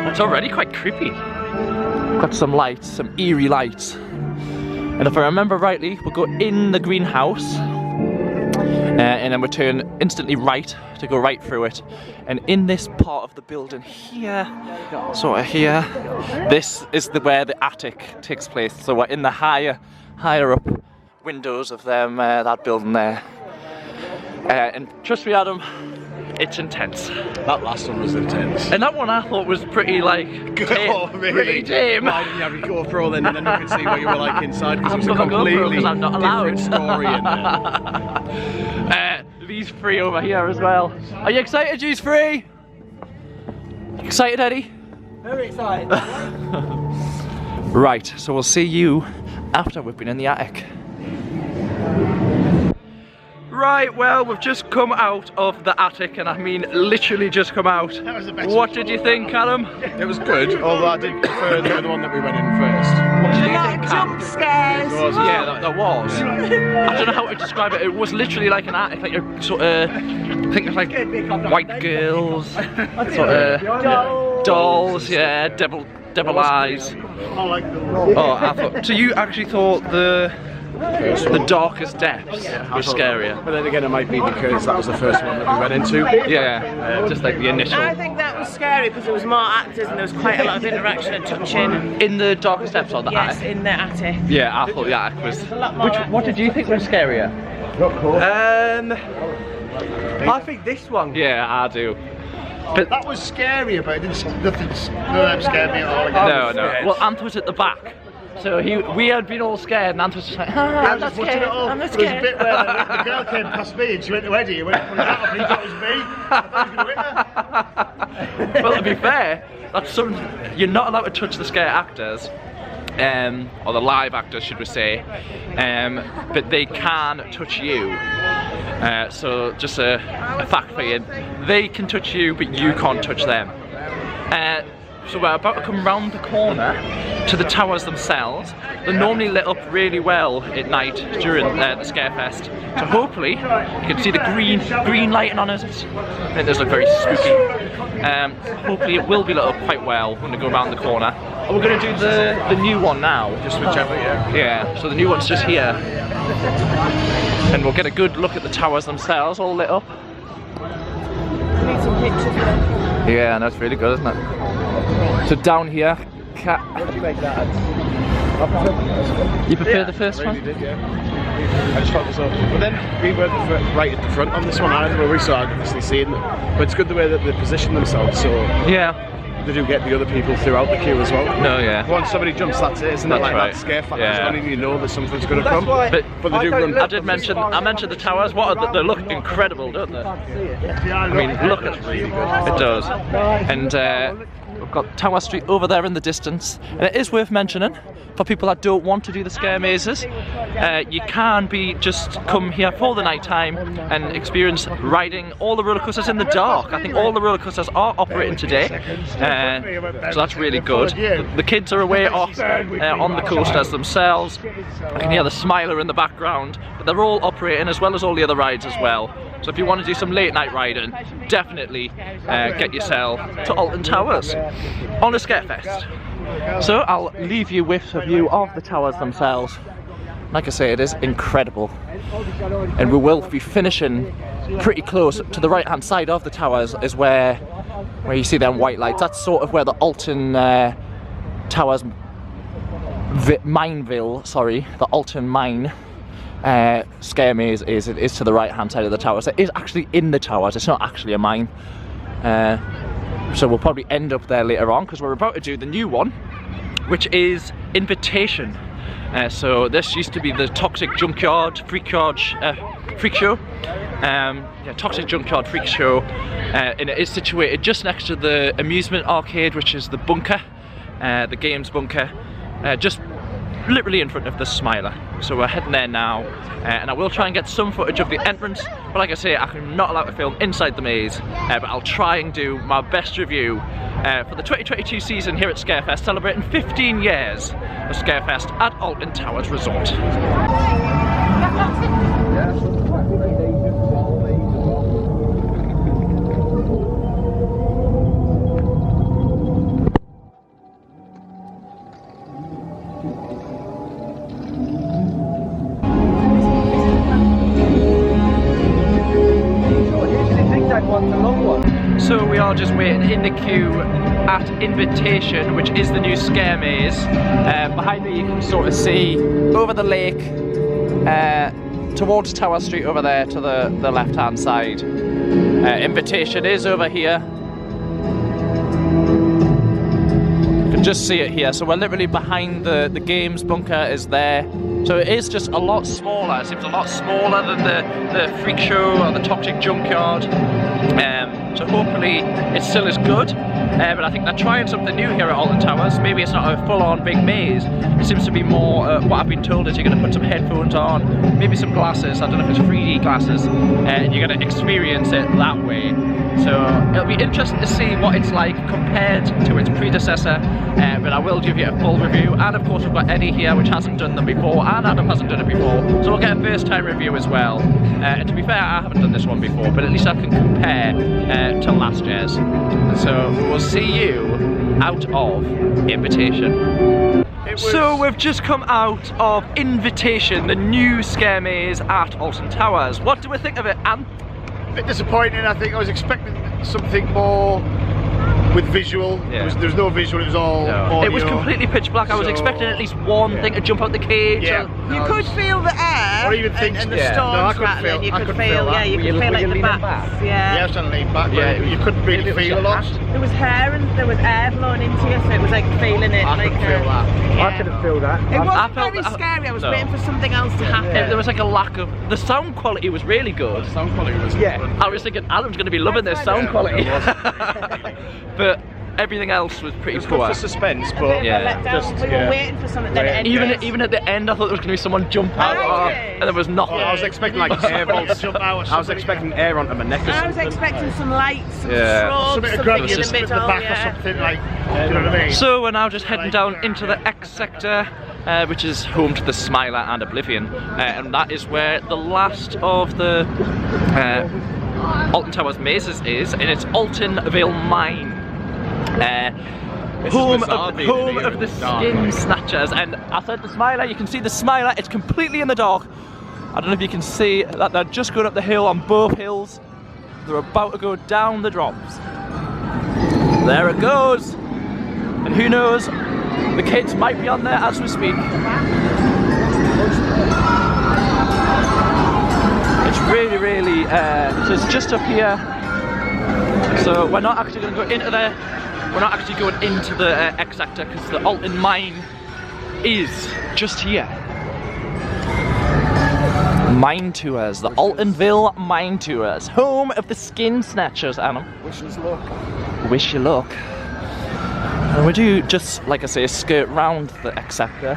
It's already quite creepy. Got some lights, some eerie lights. And if I remember rightly, we'll go in the greenhouse, and then we'll turn instantly right to go right through it. And in this part of the building here, sort of here, this is where the attic takes place. So we're in the higher up windows of them, that building there. And trust me, Adam, it's intense. That last one was intense. And that one I thought was pretty like Oh, really? pretty tame. Why didn't you have your GoPro then, and then you could see what you were like inside, because it was a I've got my GoPro completely 'cause I'm not allowed. different story in there. These three over here as well. Are you excited, these three? Excited, Eddie? Very excited. Right, so we'll see you after we've been in the attic. Right, well, we've just come out of the attic, and I mean literally just come out. That was the best What one. did you think, Adam? It was good, although I did prefer the other one that we went in first. What did you think, Cam? Jump scares. Yeah, that was. I don't know how to describe it. It was literally like an attic, like a sort of, think of like white girls, sort of dolls, yeah, devil eyes. Oh, I thought. So you actually thought the darkest depths was scarier? But then again, it might be because that was the first one that we went into. Yeah, just like the initial. I think that was scary because there was more actors and there was quite a lot of interaction and touching. In the darkest depths or the Yes, attic? in the attic. Yeah, I thought the attic was. What did you think was scarier? I think this one. Yeah, I do. But That was scarier, but it didn't, nothing scared me at all. no. Well, Ant was at the back. So we had been all scared, and Ant was just like, I'm not scared. I'm not There was a scared. bit where the girl came past me and she went to Eddie and went up on the top and he thought it was me. I thought he was going to hit her. Well, to be fair, that's something you're not allowed to touch the scare actors, or the live actors, should we say? But they can touch you. So just a fact for you: they can touch you, but you can't touch them. So we're about to come round the corner to the towers themselves. They're normally lit up really well at night during the Scarefest. So hopefully you can see the green lighting on it. It does look very spooky. Hopefully it will be lit up quite well when we go around the corner. And we're going to do the new one now. Just whichever, yeah. Yeah, so the new one's just here. And we'll get a good look at the towers themselves, all lit up. Need some pictures. Yeah, and that's really good, isn't it? So down here, What did you make that? you prefer the first I one? really did, yeah. I just felt so. But then we weren't right at the front on this one either, where we saw obviously seeing them. But it's good the way that they position themselves, so Yeah. they do get the other people throughout the queue as well. No, yeah. Once somebody jumps, that's it, isn't it? That's Like right. that scare factor, Yeah. when you know that something's going to come. But they do run. I mentioned the towers. They look incredible, don't they? I mean, look, it's really good. It does. And we've got Tower Street over there in the distance. And it is worth mentioning, for people that don't want to do the scare mazes, you can just come here for the night time and experience riding all the roller coasters in the dark. I think all the roller coasters are operating today, so that's really good. The kids are away off on the coasters themselves. I can hear the Smiler in the background, but they're all operating as well as all the other rides as well. So if you want to do some late night riding, definitely get yourself to Alton Towers on a Scarefest. So I'll leave you with a view of the towers themselves. Like I say, it is incredible. And we will be finishing pretty close to the right hand side of the towers is where you see them white lights. That's sort of where the Alton Towers Mineville, the Alton Mine scare maze is. It is to the right hand side of the towers. It is actually in the towers, it's not actually a mine. So we'll probably end up there later on because we're about to do the new one, which is Invitation. So this used to be the Toxic Junkyard Freak Show. Toxic Junkyard Freak Show, and it is situated just next to the amusement arcade, which is the bunker, the games bunker, just literally in front of the Smiler. So we're heading there now, and I will try and get some footage of the entrance, but like I say, I'm not allowed to film inside the maze, but I'll try and do my best review for the 2022 season here at Scarefest, celebrating 15 years of Scarefest at Alton Towers Resort. So we are just waiting in the queue at Invitation, which is the new Scare Maze. Behind me you can sort of see over the lake towards Tower Street over there to the left hand side. Invitation is over here. You can just see it here. So we're literally behind the games bunker is there. So it is just a lot smaller. It seems a lot smaller than the Freak Show or the Toxic Junkyard. So hopefully it still is good, but I think they're trying something new here at Alton Towers. Maybe it's not a full-on big maze. It seems to be more, what I've been told is you're going to put some headphones on, maybe some glasses, I don't know if it's 3D glasses, and you're going to experience it that way. So it'll be interesting to see what it's like compared to its predecessor, but I will give you a full review. And of course we've got Eddie here, which hasn't done them before, and Adam hasn't done it before, so we'll get a first time review as well. And to be fair, I haven't done this one before, but at least I can compare to last year's. So we'll see you out of Invitation. So we've just come out of Invitation, the new Scare Maze at Alton Towers. What do we think of it, Anne? A bit disappointing. I think I was expecting something more with visual. Yeah. There's no visual, it was all audio. It was completely pitch black. I was expecting at least one thing to jump out the cage. Yeah. You could feel the air Or even things- and the yeah. storms No, I couldn't rattling. feel- You I could couldn't feel, feel that. yeah, you Were could you feel like the leaning bats. back? Yeah, I was trying to lean back, Yeah. but you couldn't really feel a lot. There was hair and there was air blowing into you, so it was like feeling it. I like couldn't feel that. Yeah. I couldn't feel that. It I wasn't felt very that- scary. I was no. waiting for something else to happen. There was like a lack of, the sound quality was really good. Sound quality was Yeah. I was thinking Adam's going to be loving this sound quality. But everything else was pretty It was good poor. for suspense, A bit but of a yeah, letdown. just, We were yeah. waiting for something, then it ended. Even at the end, I thought there was going to be someone jump out, Really? and there was nothing. I was expecting like air bolts. Jump out or I was something. expecting air onto my neck or I was something. expecting some lights, some Yeah. strobes, Something to something grab in you the just in the middle. back or Yeah. something like, you know what I mean? So we're now just heading down into the X sector, which is home to the Smiler and Oblivion, and that is where the last of the Alton Towers mazes is, and it's Altonville Mine. Home of the Skin Snatchers, and outside the Smiler you can see the Smiler. It's completely in the dark. I don't know if you can see that they're just going up the hill on both hills. They're about to go down the drops. There it goes, and who knows, the kids might be on there as we speak. It's really so it's just up here, so we're not actually going to go into there. We're not actually going into the X sector because the Alton Mine is just here. Mine Tours, the Altonville Mine Tours, home of the Skin Snatchers, Adam. Wish us luck. Wish you luck. And we do just, like I say, skirt round the X sector.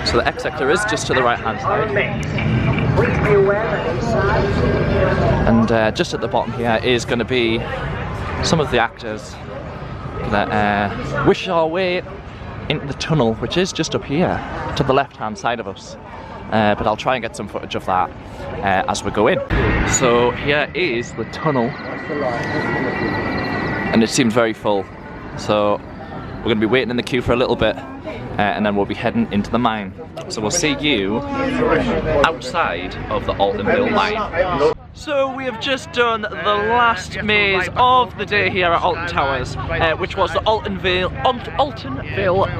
So the X sector is just to the right hand side. And just at the bottom here is going to be some of the actors that wish our way into the tunnel, which is just up here to the left hand side of us. But I'll try and get some footage of that as we go in. So here is the tunnel, and it seems very full. So we're going to be waiting in the queue for a little bit, and then we'll be heading into the mine. So we'll see you outside of the Altonville Mine. So we have just done the last maze of the day here at Alton Towers, which was the Altonville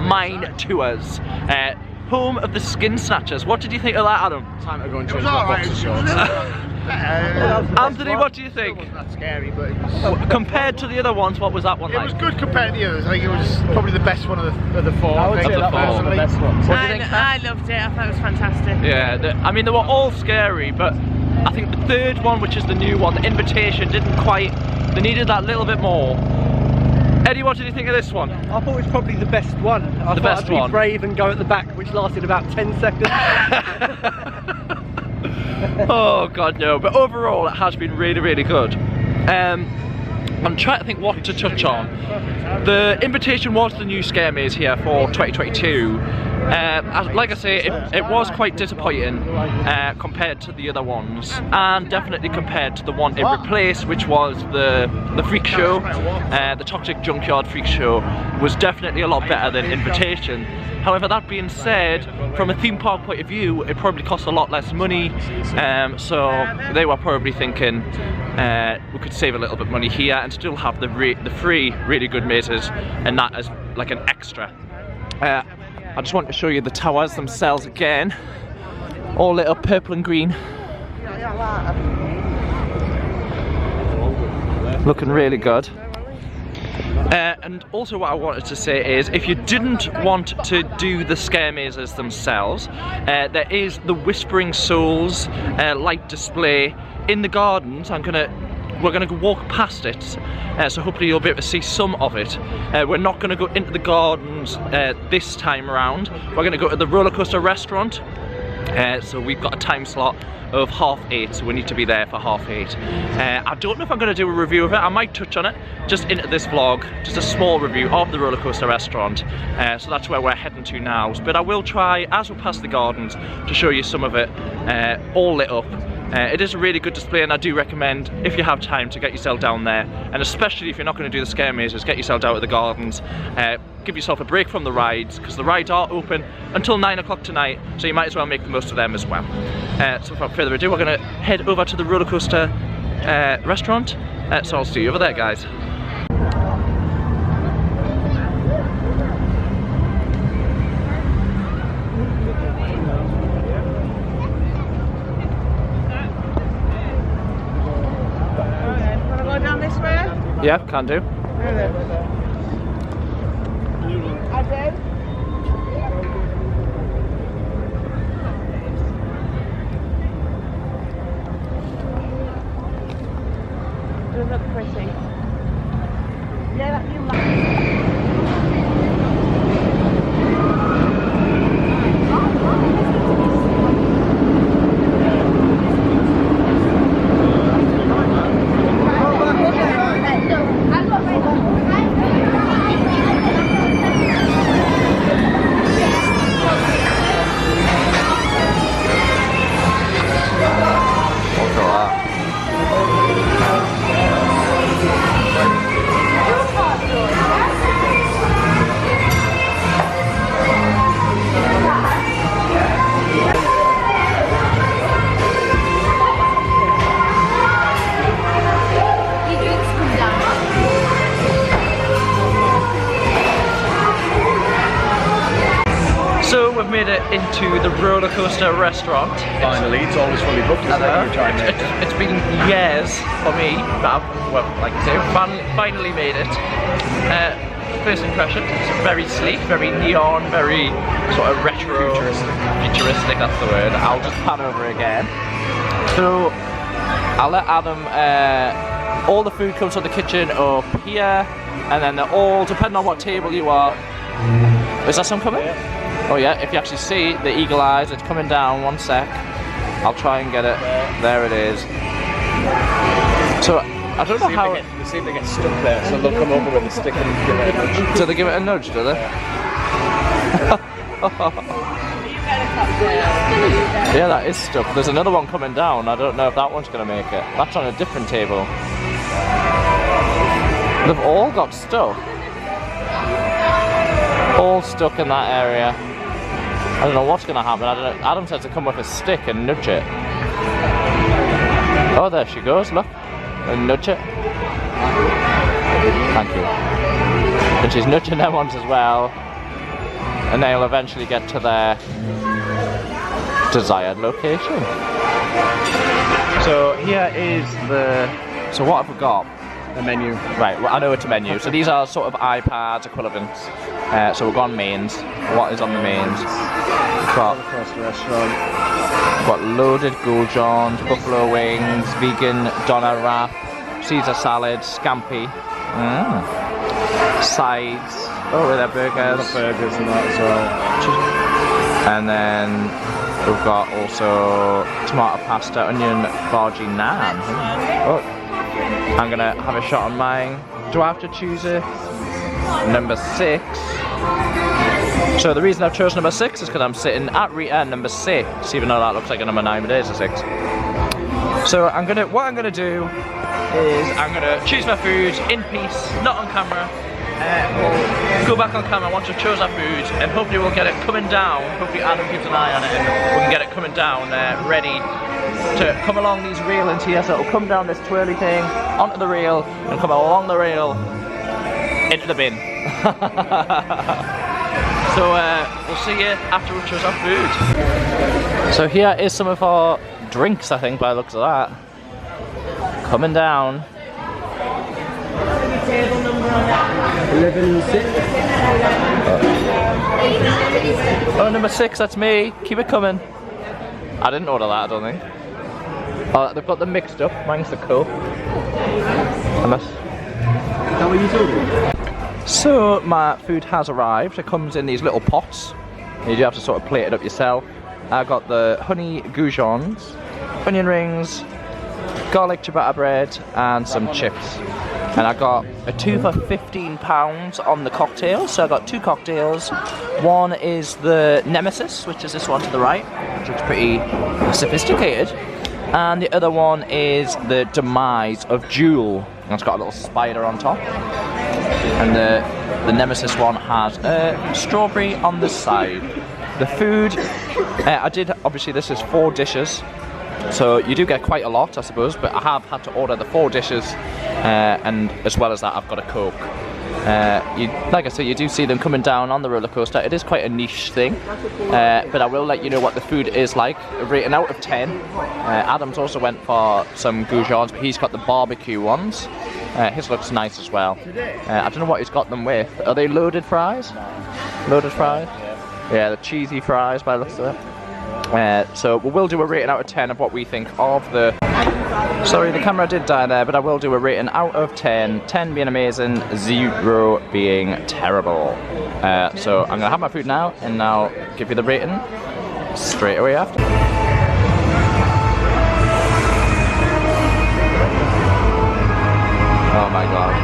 Mine Tours, home of the Skin Snatchers. What did you think of that, Adam? Time to go and change my boxer shorts. Anthony, what do you think? It wasn't that scary, but it was, Compared to the other ones, what was that one it like? was good compared to the others. I think it was probably the best one of the four. I would say that was one of the best ones. What do you think, I loved it. I thought it was fantastic. Yeah, I mean they were all scary, but I think the third one, which is the new one, the Invitation, didn't quite, they needed that little bit more Eddie, what did you think of this one? I thought it was probably the best one. I thought best I'd be one. brave and go at the back, which lasted about 10 seconds. Oh god, no. But overall, it has been really, really good. I'm trying to think what to touch on. The invitation was the new Scare Maze here for 2022. Like I say, it was quite disappointing compared to the other ones, and definitely compared to the one it replaced, which was the Freak Show. The Toxic Junkyard Freak Show was definitely a lot better than Invitation. However, that being said, from a theme park point of view, it probably costs a lot less money, so they were probably thinking we could save a little bit of money here and still have the free really good mazes, and that as like an extra. I just want to show you the towers themselves again, all lit up purple and green, looking really good. And also what I wanted to say is, if you didn't want to do the Scare Mazes themselves, there is the Whispering Souls light display in the gardens. We're gonna go walk past it, so hopefully you'll be able to see some of it. We're not gonna go into the gardens this time around. We're gonna go to the Rollercoaster restaurant. So we've got a time slot of 8:30, so we need to be there for 8:30. I don't know if I'm going to do a review of it. I might touch on it just into this vlog, just a small review of the Rollercoaster restaurant. So that's where we're heading to now. But I will try, as we pass the gardens, to show you some of it all lit up. It is a really good display, and I do recommend, if you have time, to get yourself down there, and especially if you're not going to do the Scare Mazes, get yourself down at the gardens. Give yourself a break from the rides, because the rides are open until 9 o'clock tonight, so you might as well make the most of them as well. So without further ado, we're going to head over to the Rollercoaster restaurant, so I'll see you over there, guys. Yeah, can do. I do. Doesn't look pretty. Yeah, that you like. We've made it into the Rollercoaster restaurant. Finally, it's always fully booked, isn't it? It's been years for me, but I've, well, like I say, finally made it. First impression, it's very sleek, very neon, very sort of retro, futuristic, that's the word. I'll just pan over again. So, I'll let Adam, all the food comes from the kitchen up here, and then they're all, depending on what table you are. Is that some coming? Yeah. Oh yeah, if you actually see the eagle eyes, it's coming down, one sec. I'll try and get it. There it is. So, I don't know how... See if they get stuck there, so they'll come over with a stick and give it a nudge. Do they give it a nudge, do they? Yeah, that is stuck. There's another one coming down. I don't know if that one's going to make it. That's on a different table. They've all got stuck. All stuck in that area. I don't know what's going to happen. I don't know. Adam says to come with a stick and nudge it. Oh, there she goes, look. And nudge it. Thank you. And she's nudging them ones as well. And they'll eventually get to their desired location. So here is the... So what have we got? A menu. Right, well, I know it's a menu. So these are sort of iPads equivalents. So we've got mains. What is on the mains? We've got restaurant. We've got loaded Gold Johns, buffalo wings, vegan doner wrap, Caesar salad, scampi. sides. Oh, with their burgers. Burgers and that as well. And then we've got also tomato pasta, onion, bhaji, naan. Oh, I'm gonna have a shot on mine. Do I have to choose it? Number 6. So the reason I've chosen number 6 is because I'm sitting at Rita number 6, even though that looks like a number 9, but it is a 6. So what I'm gonna do is I'm gonna choose my food in peace, not on camera. We'll go back on camera once we've chosen our food, and hopefully we'll get it coming down. Hopefully Adam keeps an eye on it, and we can get it coming down, ready to come along these railings here. So it'll come down this twirly thing onto the rail and come along the rail into the bin. So we'll see you after we've chosen our food. So here is some of our drinks, I think, by the looks of that. Coming down. 11 and 6. Oh, number 6, that's me. Keep it coming. I didn't order that, I don't think. Oh, they've got them mixed up. Mine's the Coke. Unless... Is that what you told me? So my food has arrived. It comes in these little pots. You do have to sort of plate it up yourself. I got the honey goujons, onion rings, garlic ciabatta bread, and some chips. And I got a 2 for £15 on the cocktails. So I got 2 cocktails. One is the Nemesis, which is this one to the right, which looks pretty sophisticated. And the other one is the Demise of Jewel. And it's got a little spider on top. And the Nemesis one has strawberry on the side. The food, obviously this is 4 dishes. So you do get quite a lot, I suppose, but I have had to order the 4 dishes, and as well as that I've got a Coke. Like I said, you do see them coming down on the roller coaster. It is quite a niche thing, but I will let you know what the food is like. Rating out of 10. Adam's also went for some goujons, but he's got the barbecue ones. His looks nice as well. I don't know what he's got them with. Are they loaded fries? Loaded fries? Yeah, the cheesy fries by the looks of it. So we will do a rating out of 10 of what we think of the... Sorry, the camera did die there, but I will do a rating out of 10. 10 being amazing, 0 being terrible. So I'm going to have my food now, and I'll give you the rating straight away after. Oh my god.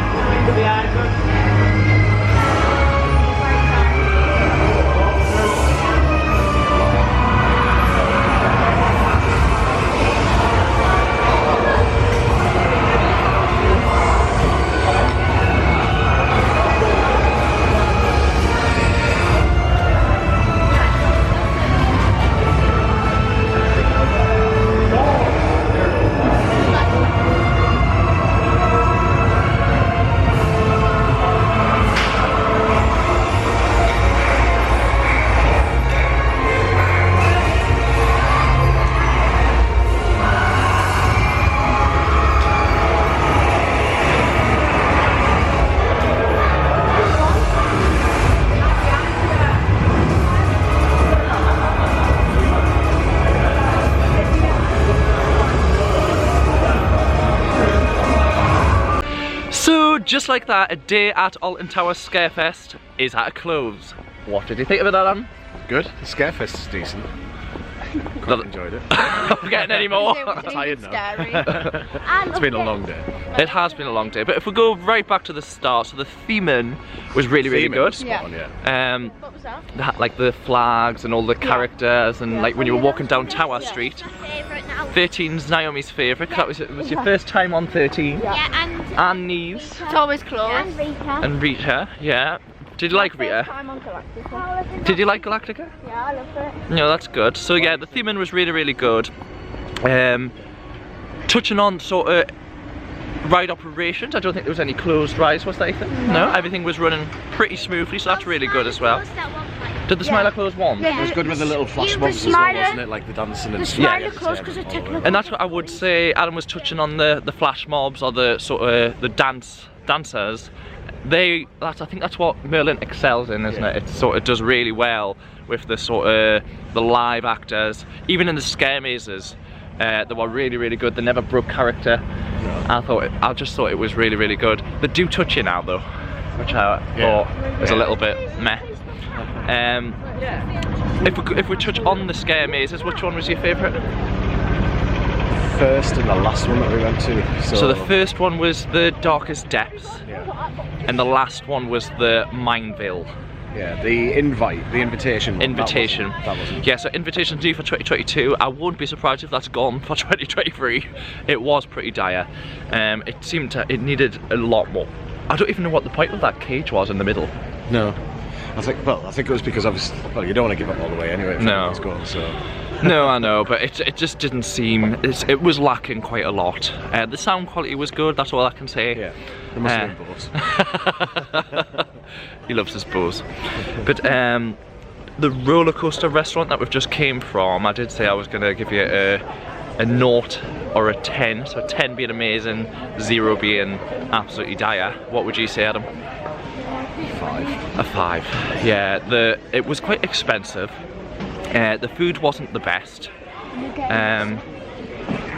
Just like that, a day at Alton Towers Scarefest is at a close. What did you think of it, Alan? Good. The Scarefest is decent. Quite enjoyed it. I'm forgetting any more. I'm tired now. It's been a long day. It has been a long day, but if we go right back to the start, so the theming was really good. Spot on, yeah. What was that? Like the flags and all the characters, and like when you were walking down Tower Street. 13's Naomi's favourite, because it was your first time on 13. Yeah, And Neve's. It's always closed. And Rita, yeah. Did you like Rita? Time on Galactica. Did you like Galactica? Yeah, I loved it. No, that's good. So yeah, the theming was really good. Touching on sort of ride operations, I don't think there was any closed rides, was there, Ethan? No, everything was running pretty smoothly, so that's really good as well. Did the Smiler close one? It was good with the little flash mobs as well, wasn't it? Like the dancing and stuff. Smiler closed because of technical. And that's what I would say. Adam was touching on the flash mobs, or the sort of the dancers. I think that's what Merlin excels in, isn't it? It sort of does really well with the sort of the live actors, even in the scare mazes. They were really good. They never broke character. I just thought it was really good. They do touch you now though. which I thought was a little bit meh. If we touch on the scare mazes, which one was your favourite? First and the last one that we went to. So the first one was the Darkest Depths, and the last one was the Mineville. Yeah, the invitation. Invitation. That wasn't. Yeah, so invitation's due for 2022. I won't be surprised if that's gone for 2023. It was pretty dire. It needed a lot more. I don't even know what the point of that cage was in the middle. No. I think it was because obviously, well, you don't want to give up all the way anyway. No. It's gone, so. No, I know, but it just didn't seem. It was lacking quite a lot. The sound quality was good. That's all I can say. Yeah. There must have been bows. He loves his bows. But the roller coaster restaurant that we've just came from, I did say I was going to give you a 0 or a 10. So 10 being amazing, 0 being absolutely dire. What would you say, Adam? 5. A 5. Yeah, it was quite expensive. The food wasn't the best.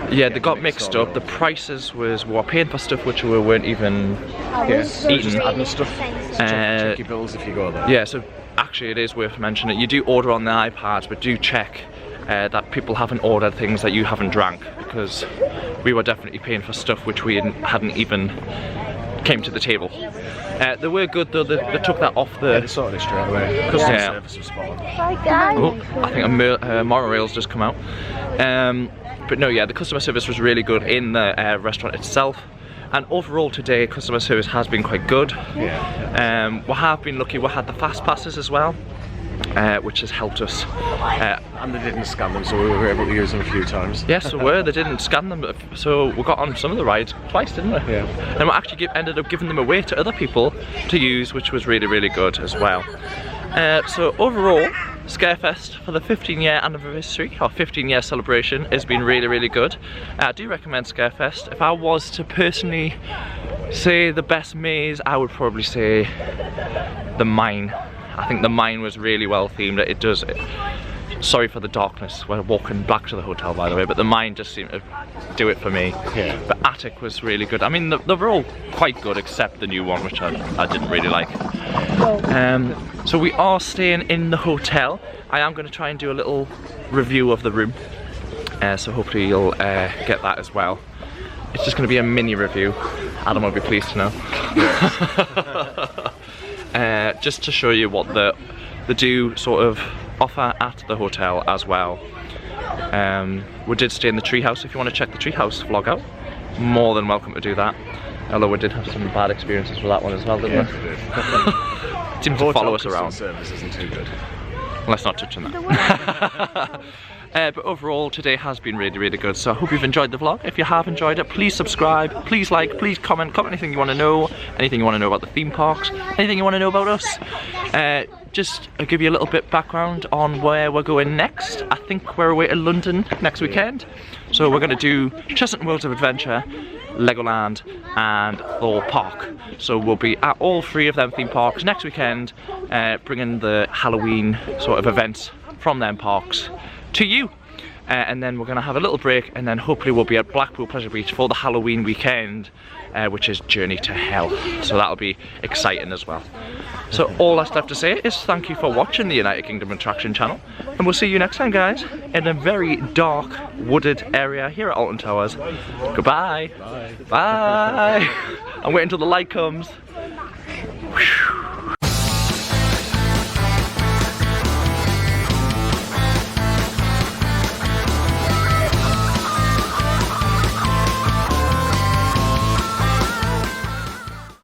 Yeah, they got mixed up. The prices we were paying for stuff which we weren't even eating. Just adding stuff. Check your bills if you go there. Yeah, so actually it is worth mentioning. You do order on the iPads, but do check that people haven't ordered things that you haven't drank, because we were definitely paying for stuff which we hadn't even came to the table. They were good though. They took that off the. Yeah, they sorted it straight away. Customer service was spot on. Oh, I think a monorail's just come out. But no, yeah, the customer service was really good in the restaurant itself, and overall today customer service has been quite good. Yeah. We have been lucky. We had the fast passes as well, which has helped us. And they didn't scan them, so we were able to use them a few times. Yes, we were. They didn't scan them, so we got on some of the rides twice, didn't we? Yeah. And we actually ended up giving them away to other people to use, which was really, really good as well. So overall, Scarefest for the 15-year anniversary, or 15-year celebration, has been really, really good. I do recommend Scarefest. If I was to personally say the best maze, I would probably say the Mine. I think the Mine was really well themed. Sorry for the darkness, we're walking back to the hotel by the way, but the Mine just seemed to do it for me. Yeah. But Attic was really good. I mean, they were all quite good except the new one, which I didn't really like. So we are staying in the hotel. I am going to try and do a little review of the room, so hopefully you'll get that as well. It's just going to be a mini review. Adam will be pleased to know. Just to show you what they do sort of offer at the hotel as well. We did stay in the treehouse. If you want to check the treehouse vlog out, more than welcome to do that. Although we did have some bad experiences with that one as well, didn't we? Seemed to follow us around. Service isn't too good. Let's not touch on that. But overall today has been really, really good, so I hope you've enjoyed the vlog. If you have enjoyed it, please subscribe, please like, please comment anything you want to know, anything you want to know about the theme parks, anything you want to know about us. Just I'll give you a little bit background on where we're going next. I think we're away to London next weekend, so we're going to do Cheshunt Worlds of Adventure, Legoland and Thor Park. So we'll be at all 3 of them theme parks next weekend, bringing the Halloween sort of events from them parks to you. And then we're going to have a little break, and then hopefully we'll be at Blackpool Pleasure Beach for the Halloween weekend, which is Journey to Hell. So that'll be exciting as well. So all that's left to say is thank you for watching the United Kingdom Attraction channel, and we'll see you next time guys, in a very dark wooded area here at Alton Towers. Goodbye. Bye. Bye. I'm waiting until the light comes.